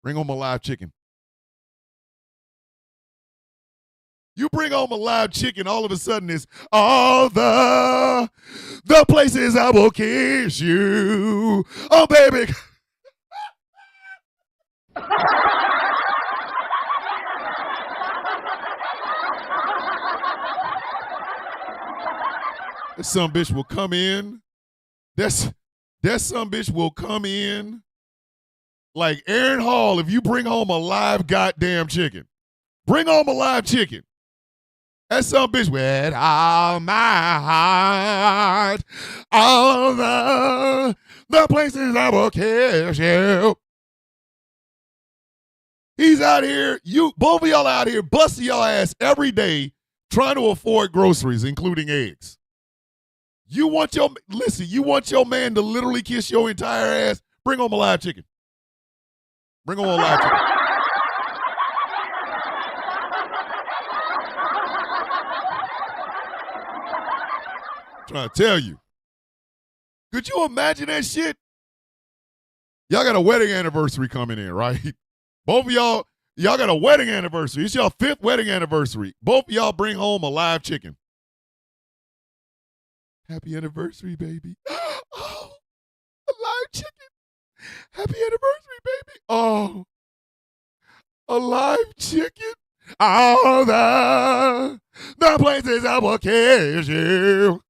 S1: Bring home a live chicken. You bring home a live chicken, all of a sudden it's all the places I will kiss you. Oh, baby. That some bitch will come in. That some bitch will come in like Aaron Hall if you bring home a live goddamn chicken. Bring home a live chicken. That some bitch with all my heart, all the places I will kiss you. He's out here, both of y'all out here busting y'all ass every day trying to afford groceries, including eggs. You want your man to literally kiss your entire ass? Bring home a live chicken. Bring home a live chicken. Trying to tell you. Could you imagine that shit? Y'all got a wedding anniversary coming in, right? Both of y'all got a wedding anniversary. It's your 5th wedding anniversary. Both of y'all bring home a live chicken. Happy anniversary, baby. Oh, a live chicken. Happy anniversary, baby. Oh, a live chicken. All the places I will kiss you.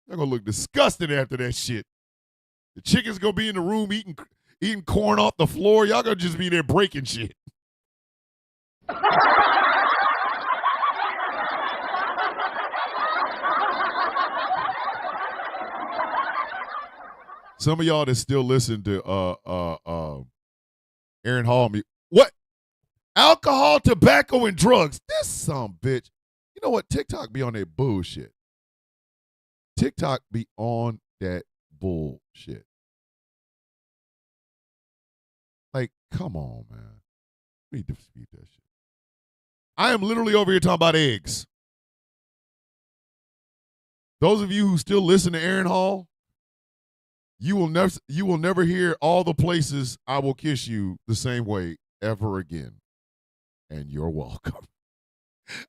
S1: They're going to look disgusting after that shit. The chicken's going to be in the room eating corn off the floor. Y'all going to just be there breaking shit. Some of y'all that still listen to Aaron Hall, what? Alcohol, tobacco, and drugs. This some bitch. You know what? TikTok be on that bullshit. TikTok be on that bullshit. Like, come on, man. We need to dispute that shit. I am literally over here talking about eggs. Those of you who still listen to Aaron Hall, you will never hear all the places I will kiss you the same way ever again. And you're welcome.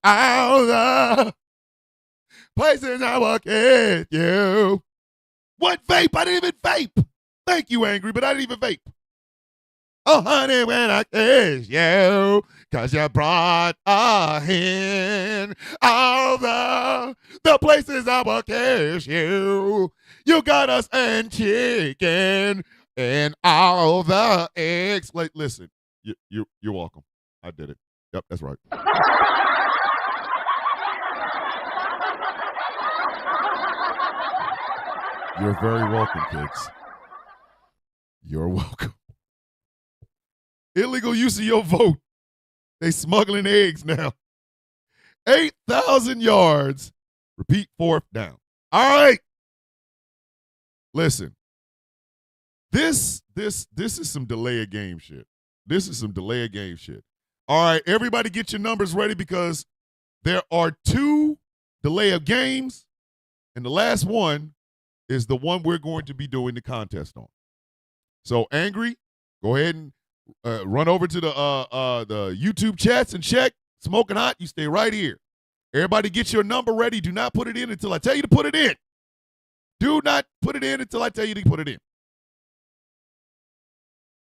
S1: All the places I will kiss you. What vape? I didn't even vape. Thank you, Angry, but I didn't even vape. Oh, honey, when I kiss you, 'cause you brought a hen. All the places I will kiss you. You got us and chicken and all the eggs. Like, listen, you're welcome. I did it. Yep, that's right. You're very welcome, kids. You're welcome. Illegal use of your vote. They smuggling eggs now. 8,000 yards. Repeat, 4th down. All right. Listen. This is some delay of game shit. This is some delay of game shit. All right, everybody get your numbers ready because there are 2 delay of games, and the last one is the one we're going to be doing the contest on. So, Angry, go ahead and run over to the YouTube chats and check. Smoking Hot, you stay right here. Everybody get your number ready. Do not put it in until I tell you to put it in. Do not put it in until I tell you to put it in.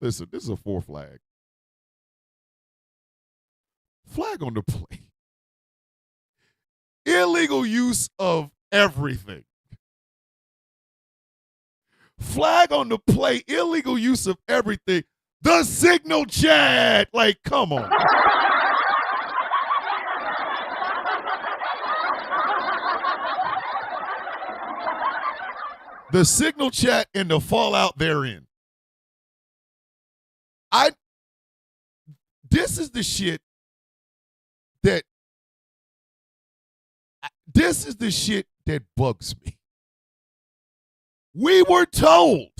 S1: Listen, this is a 4 flag. Flag on the play. Illegal use of everything. Flag on the play. Illegal use of everything. The signal chat. Like, come on. The signal chat and the fallout therein. This is the shit that bugs me. We were told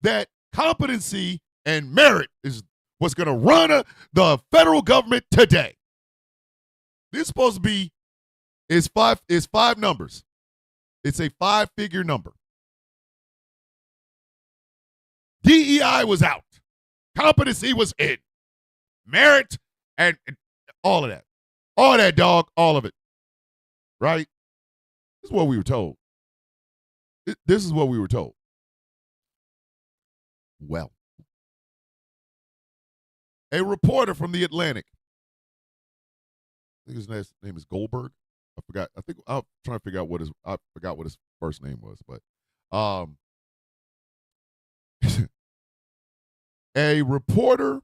S1: that competency and merit is what's going to run the federal government today. This is supposed to be is five numbers. It's a 5-figure number. DEI was out. Competency was in. Merit and all of that. All that, dog. All of it. Right? This is what we were told. This is what we were told. Well, a reporter from The Atlantic, I think his name is Goldberg. I forgot. I think I'm trying to figure out I forgot what his first name was, but a reporter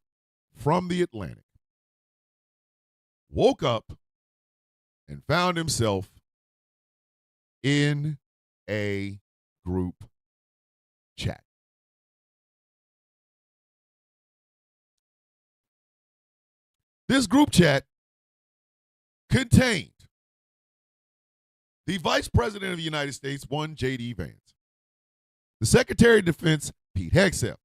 S1: from The Atlantic woke up and found himself in a group chat. This group chat contained the Vice President of the United States, one J.D. Vance, the Secretary of Defense, Pete Hegseth,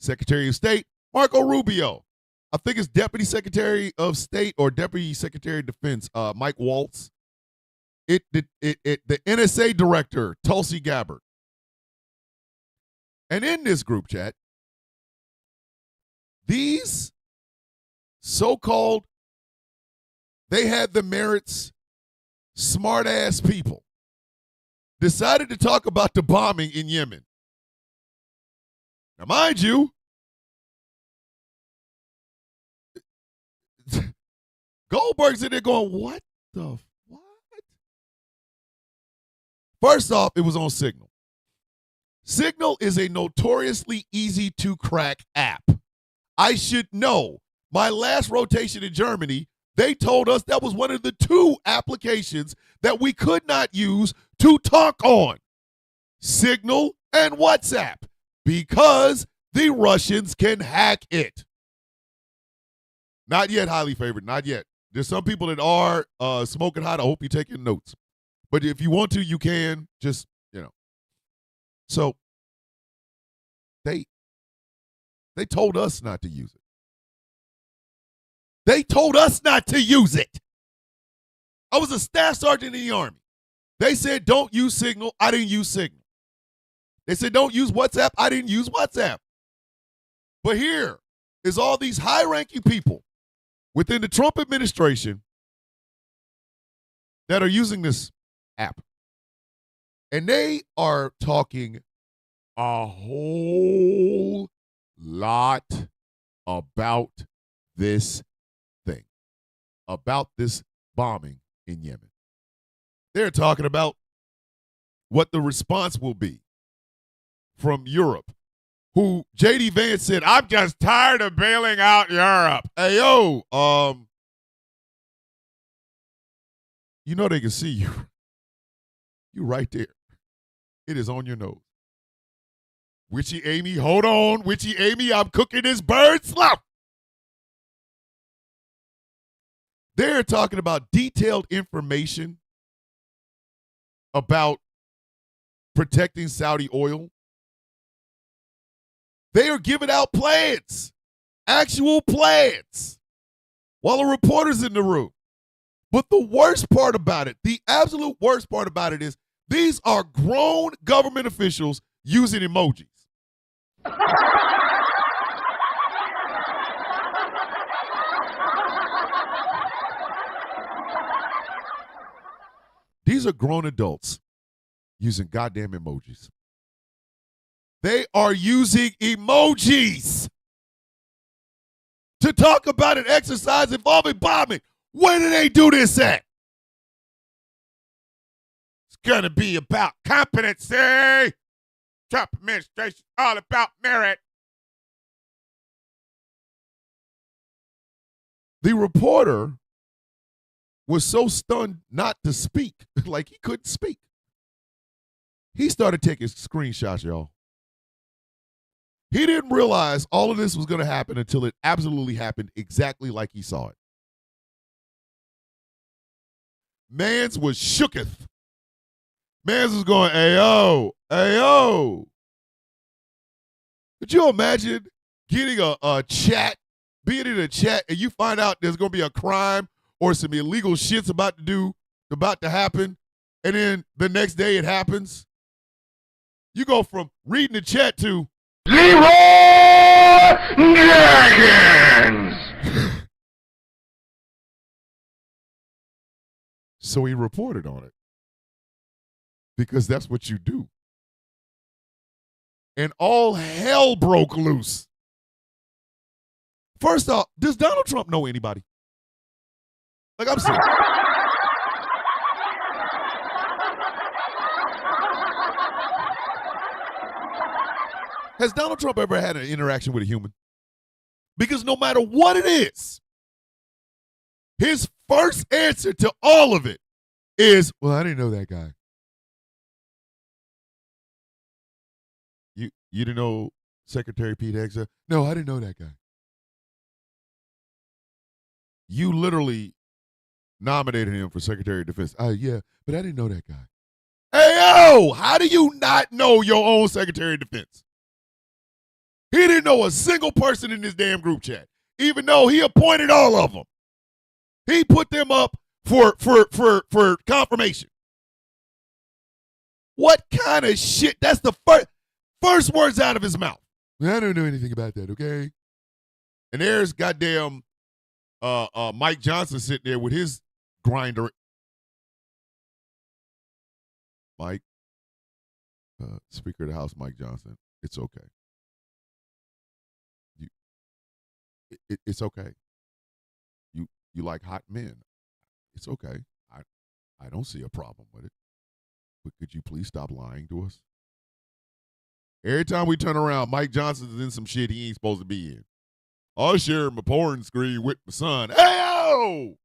S1: Secretary of State, Marco Rubio, I think it's Deputy Secretary of State or Deputy Secretary of Defense, Mike Waltz, the NSA Director, Tulsi Gabbard. And in this group chat, these so-called, they had the merits, smart-ass people decided to talk about the bombing in Yemen. Now, mind you, Goldberg's in there going, what the what? First off, it was on Signal. Signal is a notoriously easy-to-crack app. I should know. My last rotation in Germany, they told us that was one of the 2 applications that we could not use to talk on. Signal and WhatsApp, because the Russians can hack it. Not yet highly favored, not yet. There's some people that are smoking hot. I hope you're taking notes. But if you want to, you can. Just, So they told us not to use it. They told us not to use it. I was a staff sergeant in the Army. They said, don't use Signal. I didn't use Signal. They said, don't use WhatsApp. I didn't use WhatsApp. But here is all these high-ranking people within the Trump administration that are using this app. And they are talking a whole lot about this thing, about this bombing in Yemen. They're talking about what the response will be from Europe, who J.D. Vance said, I'm just tired of bailing out Europe. Hey, yo, you know they can see you. You right there. It is on your nose. Witchy Amy, hold on. Witchy Amy, I'm cooking this bird slop. They're talking about detailed information about protecting Saudi oil. They are giving out plans, actual plans, while the reporter's in the room. But the worst part about it, the absolute worst part about it is these are grown government officials using emojis. These are grown adults using goddamn emojis. They are using emojis to talk about an exercise involving bombing. Where do they do this at? It's going to be about competency. Trump administration, all about merit. The reporter was so stunned not to speak, like he couldn't speak. He started taking screenshots, y'all. He didn't realize all of this was going to happen until it absolutely happened exactly like he saw it. Mans was shooketh. Mans was going, ayo, ayo. Could you imagine getting a chat, being in a chat, and you find out there's going to be a crime or some illegal shit's about to happen, and then the next day it happens? You go from reading the chat to
S3: Zero Dragons!
S1: So he reported on it. Because that's what you do. And all hell broke loose. First off, does Donald Trump know anybody? Like, I'm serious. Has Donald Trump ever had an interaction with a human? Because no matter what it is, his first answer to all of it is, well, I didn't know that guy. You didn't know Secretary Pete Hegseth? No, I didn't know that guy. You literally nominated him for Secretary of Defense. Yeah, but I didn't know that guy. Hey, yo, how do you not know your own Secretary of Defense? He didn't know a single person in this damn group chat, even though he appointed all of them. He put them up for confirmation. What kind of shit? That's the first words out of his mouth. I don't know anything about that, okay? And there's goddamn Mike Johnson sitting there with his grinder. Mike, Speaker of the House, Mike Johnson, it's okay. It's okay. You like hot men. It's okay. I don't see a problem with it. But could you please stop lying to us? Every time we turn around, Mike Johnson's in some shit he ain't supposed to be in. I'll share my porn screen with my son. Hey-o!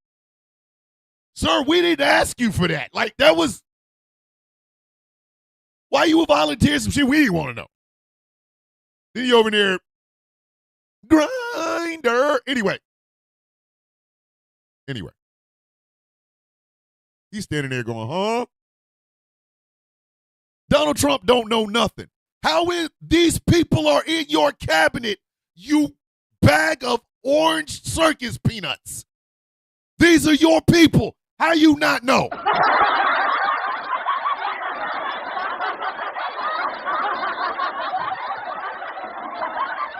S1: Sir, we didn't ask you for that. Like, that was... Why you volunteer some shit we didn't want to know? Then you over there... Grinder. Anyway. He's standing there going, huh? Donald Trump don't know nothing. How is these people are in your cabinet, you bag of orange circus peanuts? These are your people. How you not know?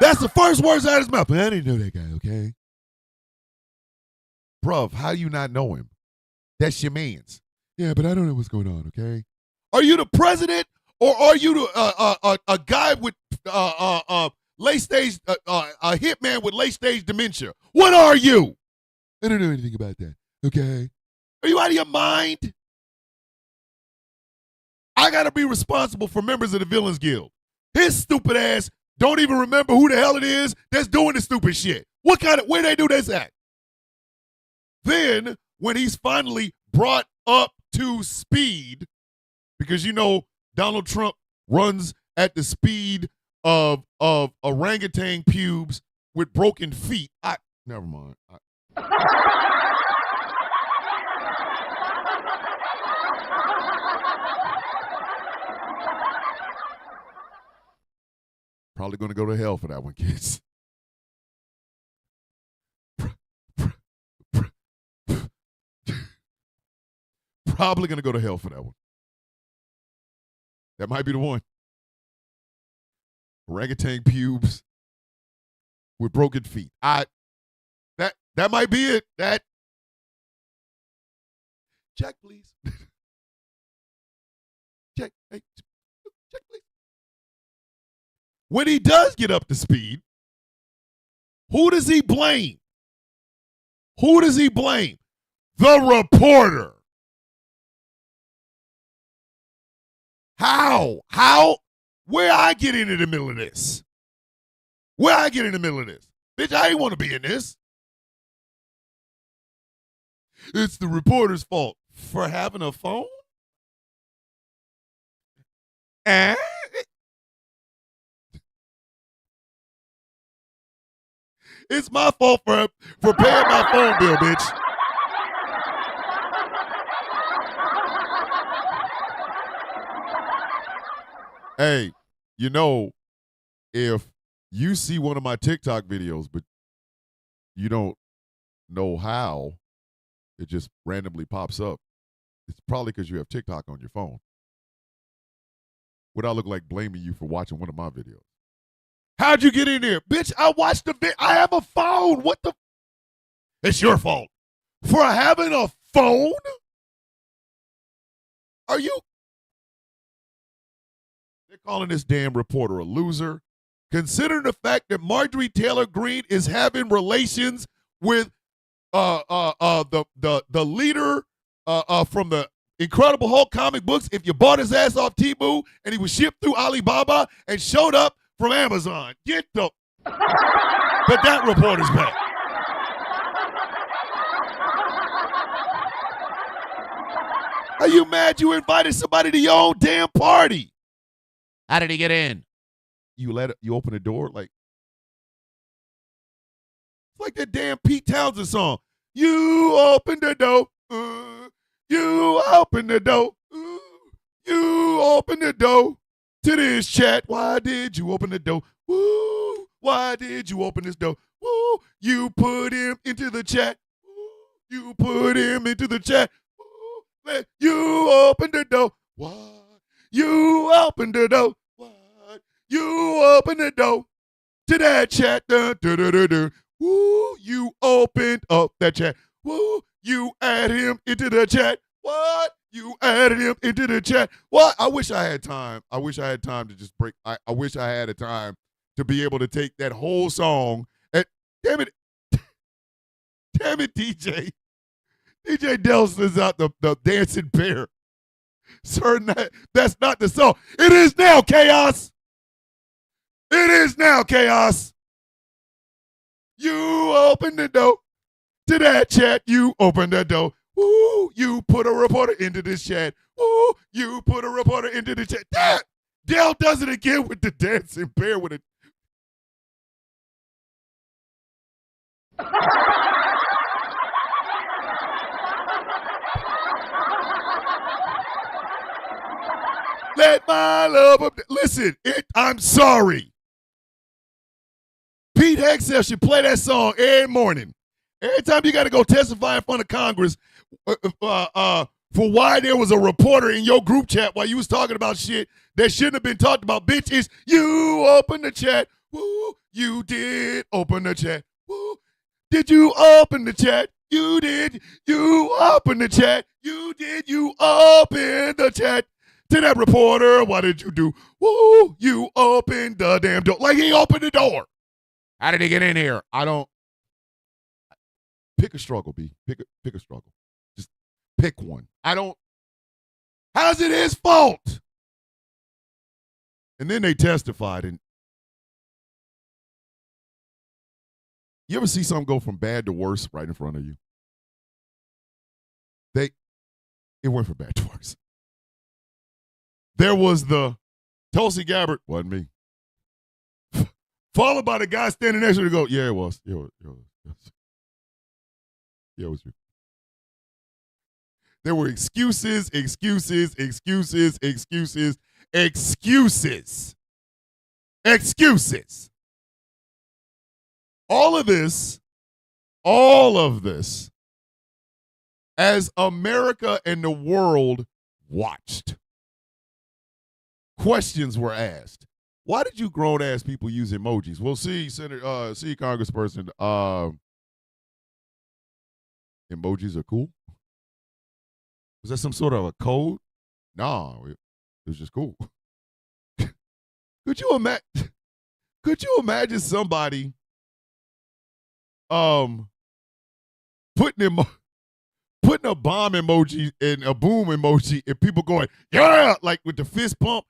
S1: That's the first words out of his mouth. I didn't know that guy, okay? Bruv, how you not know him? That's your man's. Yeah, but I don't know what's going on, okay? Are you the president or are you a guy with late stage, a hitman with late stage dementia? What are you? I don't know anything about that, okay? Are you out of your mind? I got to be responsible for members of the Villains Guild. His stupid ass don't even remember who the hell it is that's doing the stupid shit. Where they do this at? Then, when he's finally brought up to speed, because you know Donald Trump runs at the speed of orangutan pubes with broken feet. Never mind. Probably going to go to hell for that one, kids. Probably going to go to hell for that one. That might be the one. Orangutan pubes with broken feet. That might be it. That. Check, please. Check. Hey, check, please. When he does get up to speed, who does he blame? Who does he blame? The reporter. How? Where I get into the middle of this? Bitch, I ain't want to be in this. It's the reporter's fault for having a phone? It's my fault for paying my phone bill, bitch. Hey, you know, if you see one of my TikTok videos, but you don't know how, it just randomly pops up. It's probably because you have TikTok on your phone. Would I look like blaming you for watching one of my videos? How'd you get in there? Bitch, I watched the video. I have a phone. What the? It's your fault. For having a phone? Are you? They're calling this damn reporter a loser. Considering the fact that Marjorie Taylor Greene is having relations with the leader from the Incredible Hulk comic books, if you bought his ass off Temu and he was shipped through Alibaba and showed up from Amazon. Get the But that reporter's back. Are you mad you invited somebody to your own damn party? How did he get in? You open the door like it's like that damn Pete Townsend song. You open the door. You open the door. You open the door to this chat. Why did you open the door? Woo. Why did you open this door? Woo. You put him into the chat. Woo. You put him into the chat. Woo. You open the door. What? You open the door. What? You open the door to that chat. Woo. You opened up that chat. Woo. You add him into the chat. What? You added him into the chat. What? I wish I had time. I wish I had time to just break. I wish I had a time to be able to take that whole song. And damn it, DJ. DJ Delson is out the dancing bear. Sir, that's not the song. It is now, Chaos. It is now, Chaos. You open the door to that chat. You open the door. Woo, you put a reporter into this chat. Woo, you put a reporter into the chat. Dell does it again with the dancing bear with it. Let my love up. Listen, I'm sorry. Pete Hegseth should play that song every morning. Every time you got to go testify in front of Congress for why there was a reporter in your group chat while you was talking about shit that shouldn't have been talked about, bitch, is you open the chat. Woo, you did open the chat. Woo, did you open the chat? You did. You opened the chat. You did. You opened the chat. To that reporter, what did you do? Woo, you opened the damn door. Like he opened the door. How did he get in here? I don't. Pick a struggle, B. Pick a struggle. Just pick one. I don't. How's it his fault? And then they testified. And you ever see something go from bad to worse right in front of you? It went from bad to worse. There was the Tulsi Gabbard, wasn't me. Followed by the guy standing next to her to go, yeah, it was. Yeah, it was you. There were excuses. All of this, as America and the world watched. Questions were asked. Why did you grown-ass people use emojis? Well, see, Congressperson, emojis are cool. Was that some sort of a code? No, it was just cool. Could you imagine somebody putting a bomb emoji and a boom emoji and people going, yeah, like with the fist pump?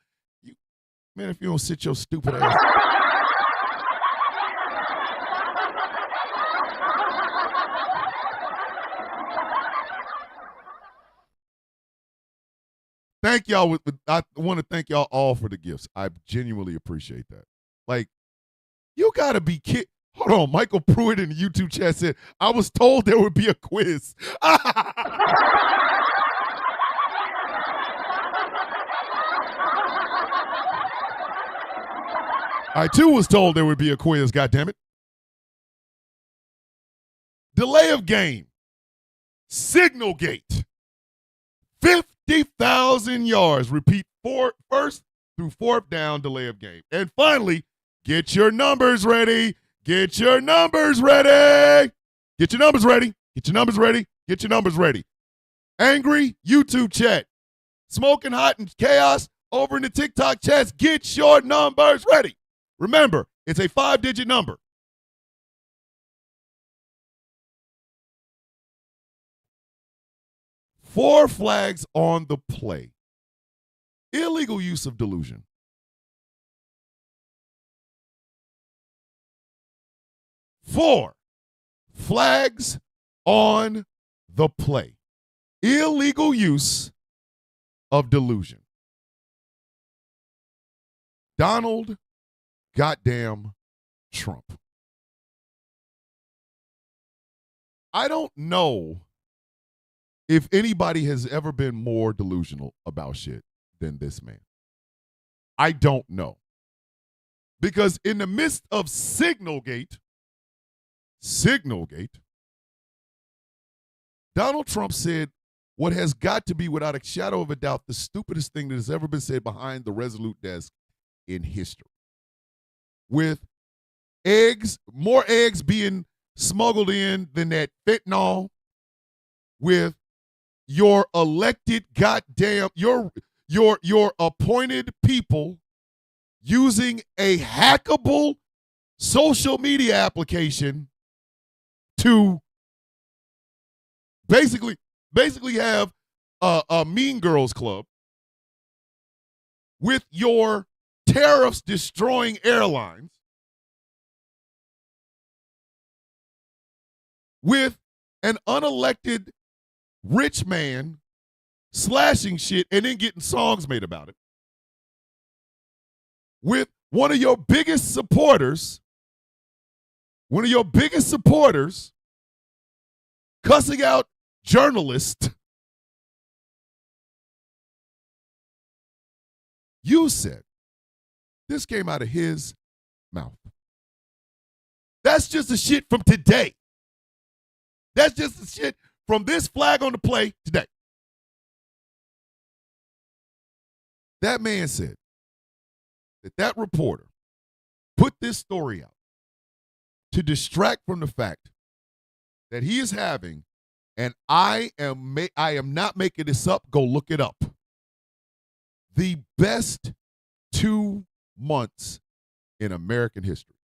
S1: Man, if you don't sit your stupid ass. Thank y'all. I want to thank y'all all for the gifts. I genuinely appreciate that. Like, you got to be kidding. Hold on. Michael Pruitt in the YouTube chat said, I was told there would be a quiz. I too was told there would be a quiz, goddammit. Delay of game. Signalgate. 50,000 yards. Repeat first through fourth down delay of game. And finally, get your numbers ready. Get your numbers ready. Get your numbers ready. Get your numbers ready. Get your numbers ready. Angry YouTube chat. Smoking hot and chaos over in the TikTok chats. Get your numbers ready. Remember, it's a 5-digit number. Four flags on the play. Illegal use of delusion. Four flags on the play. Illegal use of delusion. Donald goddamn Trump. I don't know if anybody has ever been more delusional about shit than this man. I don't know. Because in the midst of Signalgate, Donald Trump said what has got to be, without a shadow of a doubt, the stupidest thing that has ever been said behind the Resolute desk in history. With more eggs being smuggled in than that fentanyl, with your elected goddamn, your appointed people using a hackable social media application to basically have a Mean Girls Club, with your tariffs destroying airlines, with an unelected rich man slashing shit and then getting songs made about it, with one of your biggest supporters cussing out journalists. You said this came out of his mouth. That's just the shit from today. That's just the shit from this flag on the play today. That man said that reporter put this story out to distract from the fact that he is having, and I am not making this up, go look it up, the best 2 months in American history.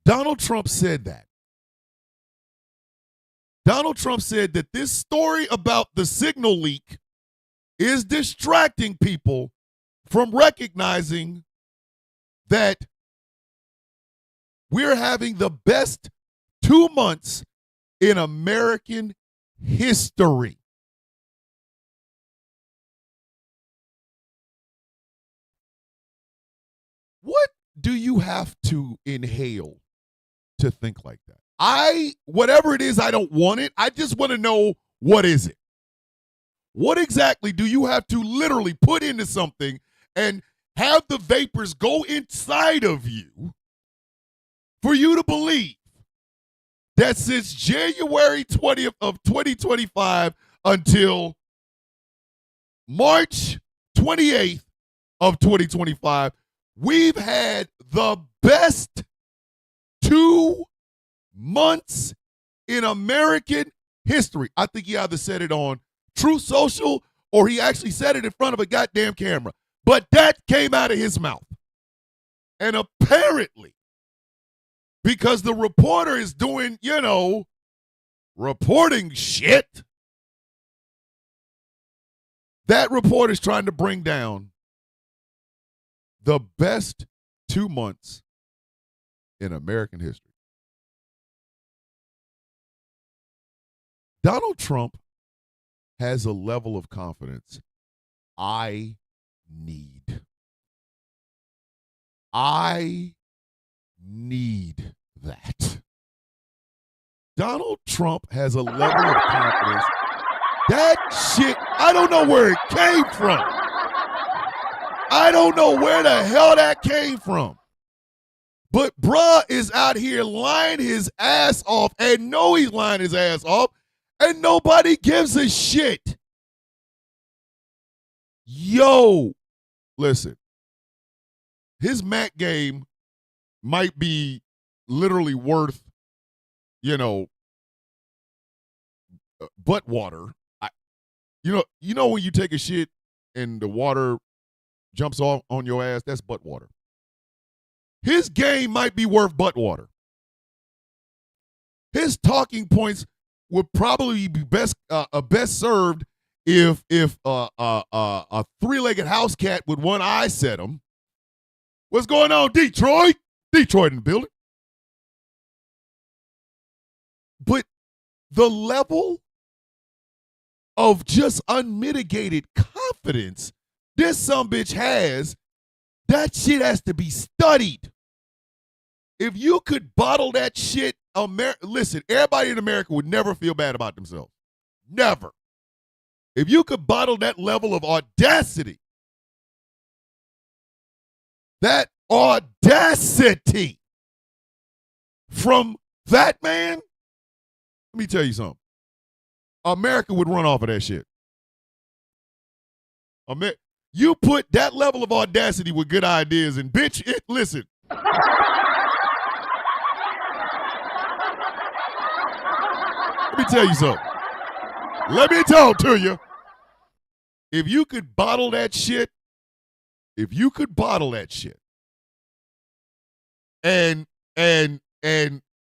S1: Donald Trump said that. Donald Trump said that this story about the signal leak is distracting people from recognizing that we're having the best 2 months in American history. What do you have to inhale to think like that? Whatever it is, I don't want it. I just want to know, what is it? What exactly do you have to literally put into something and have the vapors go inside of you for you to believe that since January 20th of 2025 until March 28th of 2025, we've had the best 2 months in American history? I think he either said it on Truth Social or he actually said it in front of a goddamn camera. But that came out of his mouth. And apparently, because the reporter is doing, reporting shit, that report is trying to bring down the best 2 months in American history. Donald Trump has a level of confidence I need. I need that. Donald Trump has a level of confidence. That shit, I don't know where it came from. I don't know where the hell that came from. But bruh is out here lying his ass off and know he's lying his ass off, and nobody gives a shit. Yo, listen. His Mac game might be literally worth, butt water. You know when you take a shit and the water jumps off on your ass, that's butt water. His game might be worth butt water. His talking points would probably be best served if a three-legged house cat with one eye said him. What's going on, Detroit? Detroit in the building. But the level of just unmitigated confidence this sumbitch has, that shit has to be studied. If you could bottle that shit, listen, everybody in America would never feel bad about themselves. Never. If you could bottle that level of audacity, from that man, let me tell you something. America would run off of that shit. You put that level of audacity with good ideas, and bitch, listen. Let me tell you something. Let me talk to you. If you could bottle that shit, and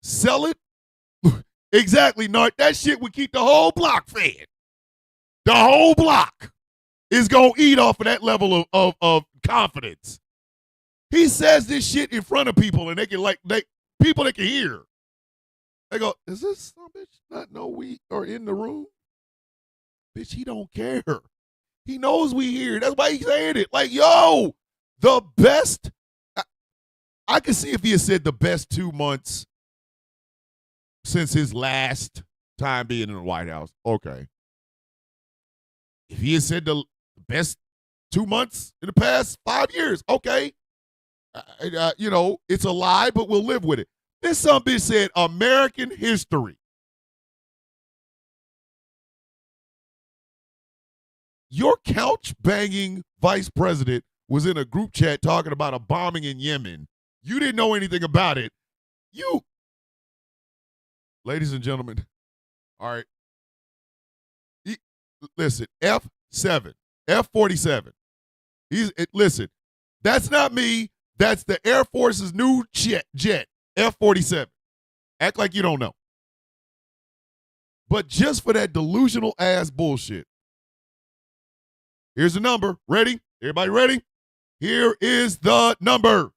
S1: sell it, exactly, Nart, that shit would keep the whole block fed. The whole block is going to eat off of that level of confidence. He says this shit in front of people, and people that can hear. They go, is this some bitch not know we are in the room? Bitch, he don't care. He knows we here. That's why he's saying it. Like, yo, the best. I could see if he had said the best 2 months since his last time being in the White House. Okay. If he had said the best 2 months in the past 5 years, okay. It's a lie, but we'll live with it. This sumbitch said American history. Your couch-banging vice president was in a group chat talking about a bombing in Yemen. You didn't know anything about it. Ladies and gentlemen, all right. Listen, F-7, F-47. Listen, that's not me. That's the Air Force's new jet, F-47. Act like you don't know. But just for that delusional ass bullshit. Here's the number. Ready? Everybody ready? Here is the number.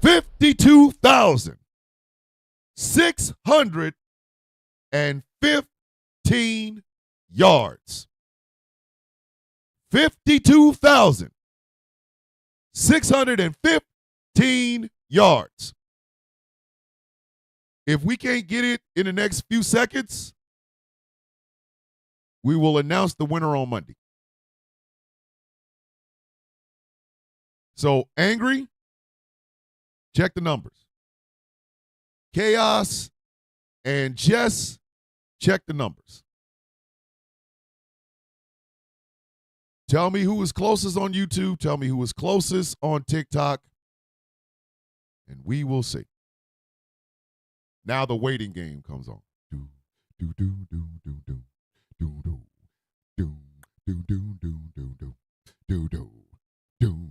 S1: $52,615 yards. 52,615 yards. If we can't get it in the next few seconds, we will announce the winner on Monday. So, Angry, check the numbers. Chaos and Jess, check the numbers. Tell me who was closest on YouTube. Tell me who was closest on TikTok. And we will see. Now the waiting game comes on. Do, do, do, do, do, do, do, do, do, do, do, do, do, do, do, do.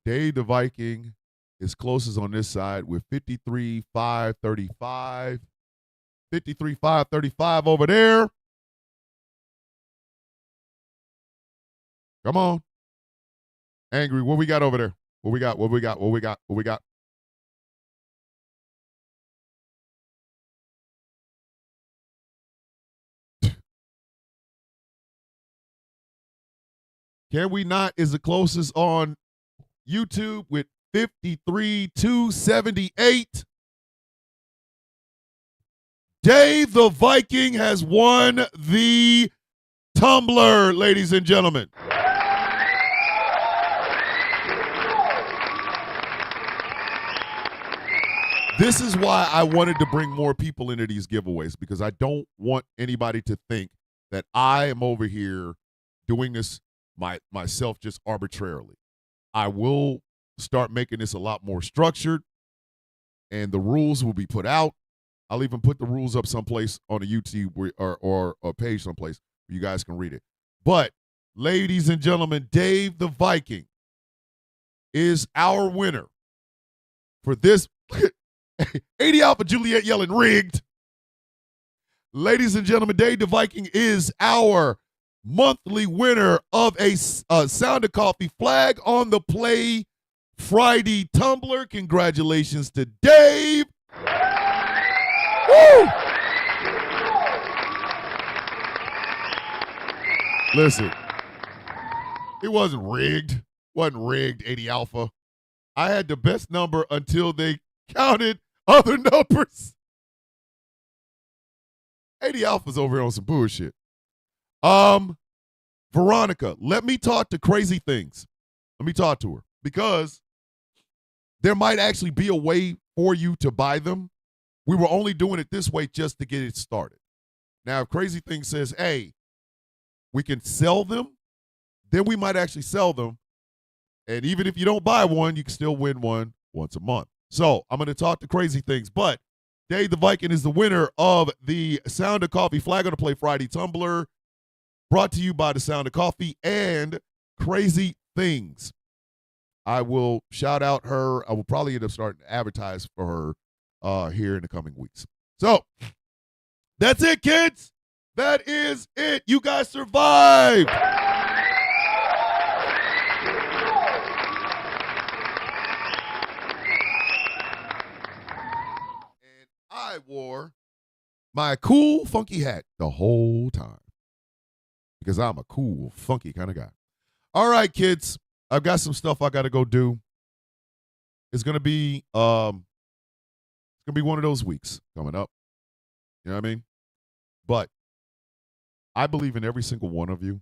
S1: Dave the Viking is closest on this side with 53,535. 53,535 over there. Come on. Angry, what we got over there? What we got? What we got? What we got? What we got? Can We Not is the closest on YouTube with 53,278. Dave the Viking has won the tumbler, ladies and gentlemen. This is why I wanted to bring more people into these giveaways, because I don't want anybody to think that I am over here doing this myself just arbitrarily. I will start making this a lot more structured, and the rules will be put out. I'll even put the rules up someplace on a YouTube or a page someplace where you guys can read it. But, ladies and gentlemen, Dave the Viking is our winner for this. 80 Alpha Juliet yelling rigged. Ladies and gentlemen, Dave the Viking is our monthly winner of a Sound of Coffee Flag on the Play Friday tumbler. Congratulations to Dave. Woo! Listen, it wasn't rigged. Wasn't rigged, 80 Alpha. I had the best number until they counted other numbers. 80 Alpha's over here on some bullshit. Veronica, let me talk to Crazy Things. Let me talk to her, because there might actually be a way for you to buy them. We were only doing it this way just to get it started. Now, if Crazy Things says, hey, we can sell them, then we might actually sell them. And even if you don't buy one, you can still win one once a month. So I'm going to talk to Crazy Things. But Dave the Viking is the winner of the Sound of Coffee Flag on the Play Friday tumbler, brought to you by the Sound of Coffee and Crazy Things. I will shout out her. I will probably end up starting to advertise for her here in the coming weeks. So that's it, kids. That is it. You guys survived. I wore my cool, funky hat the whole time, because I'm a cool, funky kind of guy. All right, kids, I've got some stuff I got to go do. It's gonna be one of those weeks coming up. You know what I mean? But I believe in every single one of you.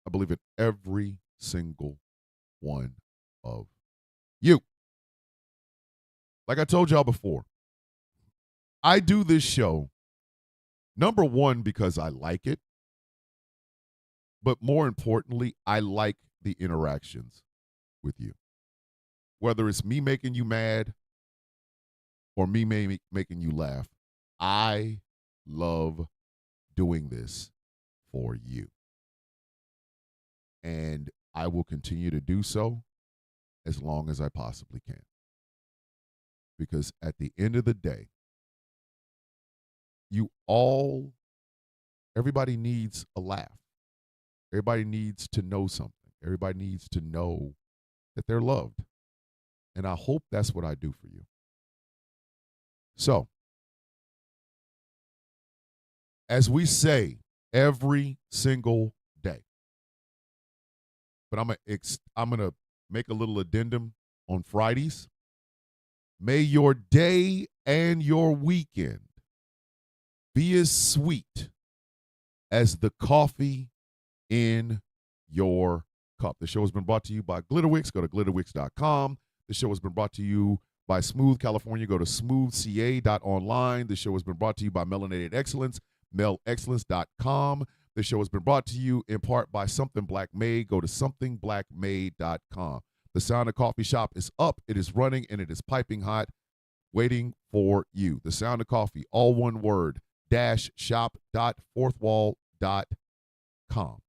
S1: I believe in every single one of you. Like I told y'all before, I do this show, number one, because I like it, but more importantly, I like the interactions with you. Whether it's me making you mad or me making you laugh, I love doing this for you. And I will continue to do so as long as I possibly can. Because at the end of the day, everybody needs a laugh. Everybody needs to know something. Everybody needs to know that they're loved. And I hope that's what I do for you. So, as we say every single day, but I'm gonna make a little addendum on Fridays. May your day and your weekend be as sweet as the coffee in your cup. The show has been brought to you by Glitterwix. Go to glitterwix.com. The show has been brought to you by Smooth California. Go to smoothca.online. The show has been brought to you by Melanated Excellence, melexcellence.com. The show has been brought to you in part by Something Black Made. Go to somethingblackmade.com. The Sound of Coffee shop is up. It is running, and it is piping hot, waiting for you. The Sound of Coffee, all one word, shop.fourthwall.com.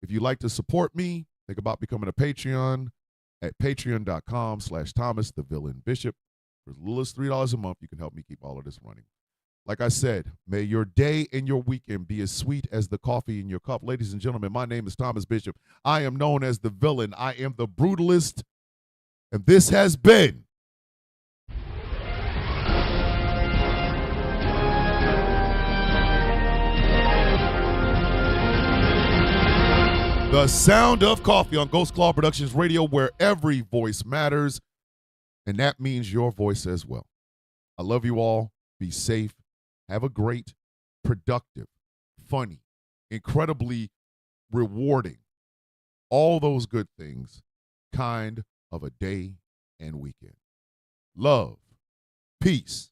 S1: If you'd like to support me, think about becoming a Patreon at patreon.com/Thomas the Villain Bishop. For as little as $3 a month, you can help me keep all of this running. Like I said, may your day and your weekend be as sweet as the coffee in your cup. Ladies and gentlemen, my name is Thomas Bishop. I am known as the Villain. I am the Brutalist. And this has been The Sound of Coffee on Ghost Claw Productions Radio, where every voice matters, and that means your voice as well. I love you all. Be safe. Have a great, productive, funny, incredibly rewarding, all those good things, kind of a day and weekend. Love, peace,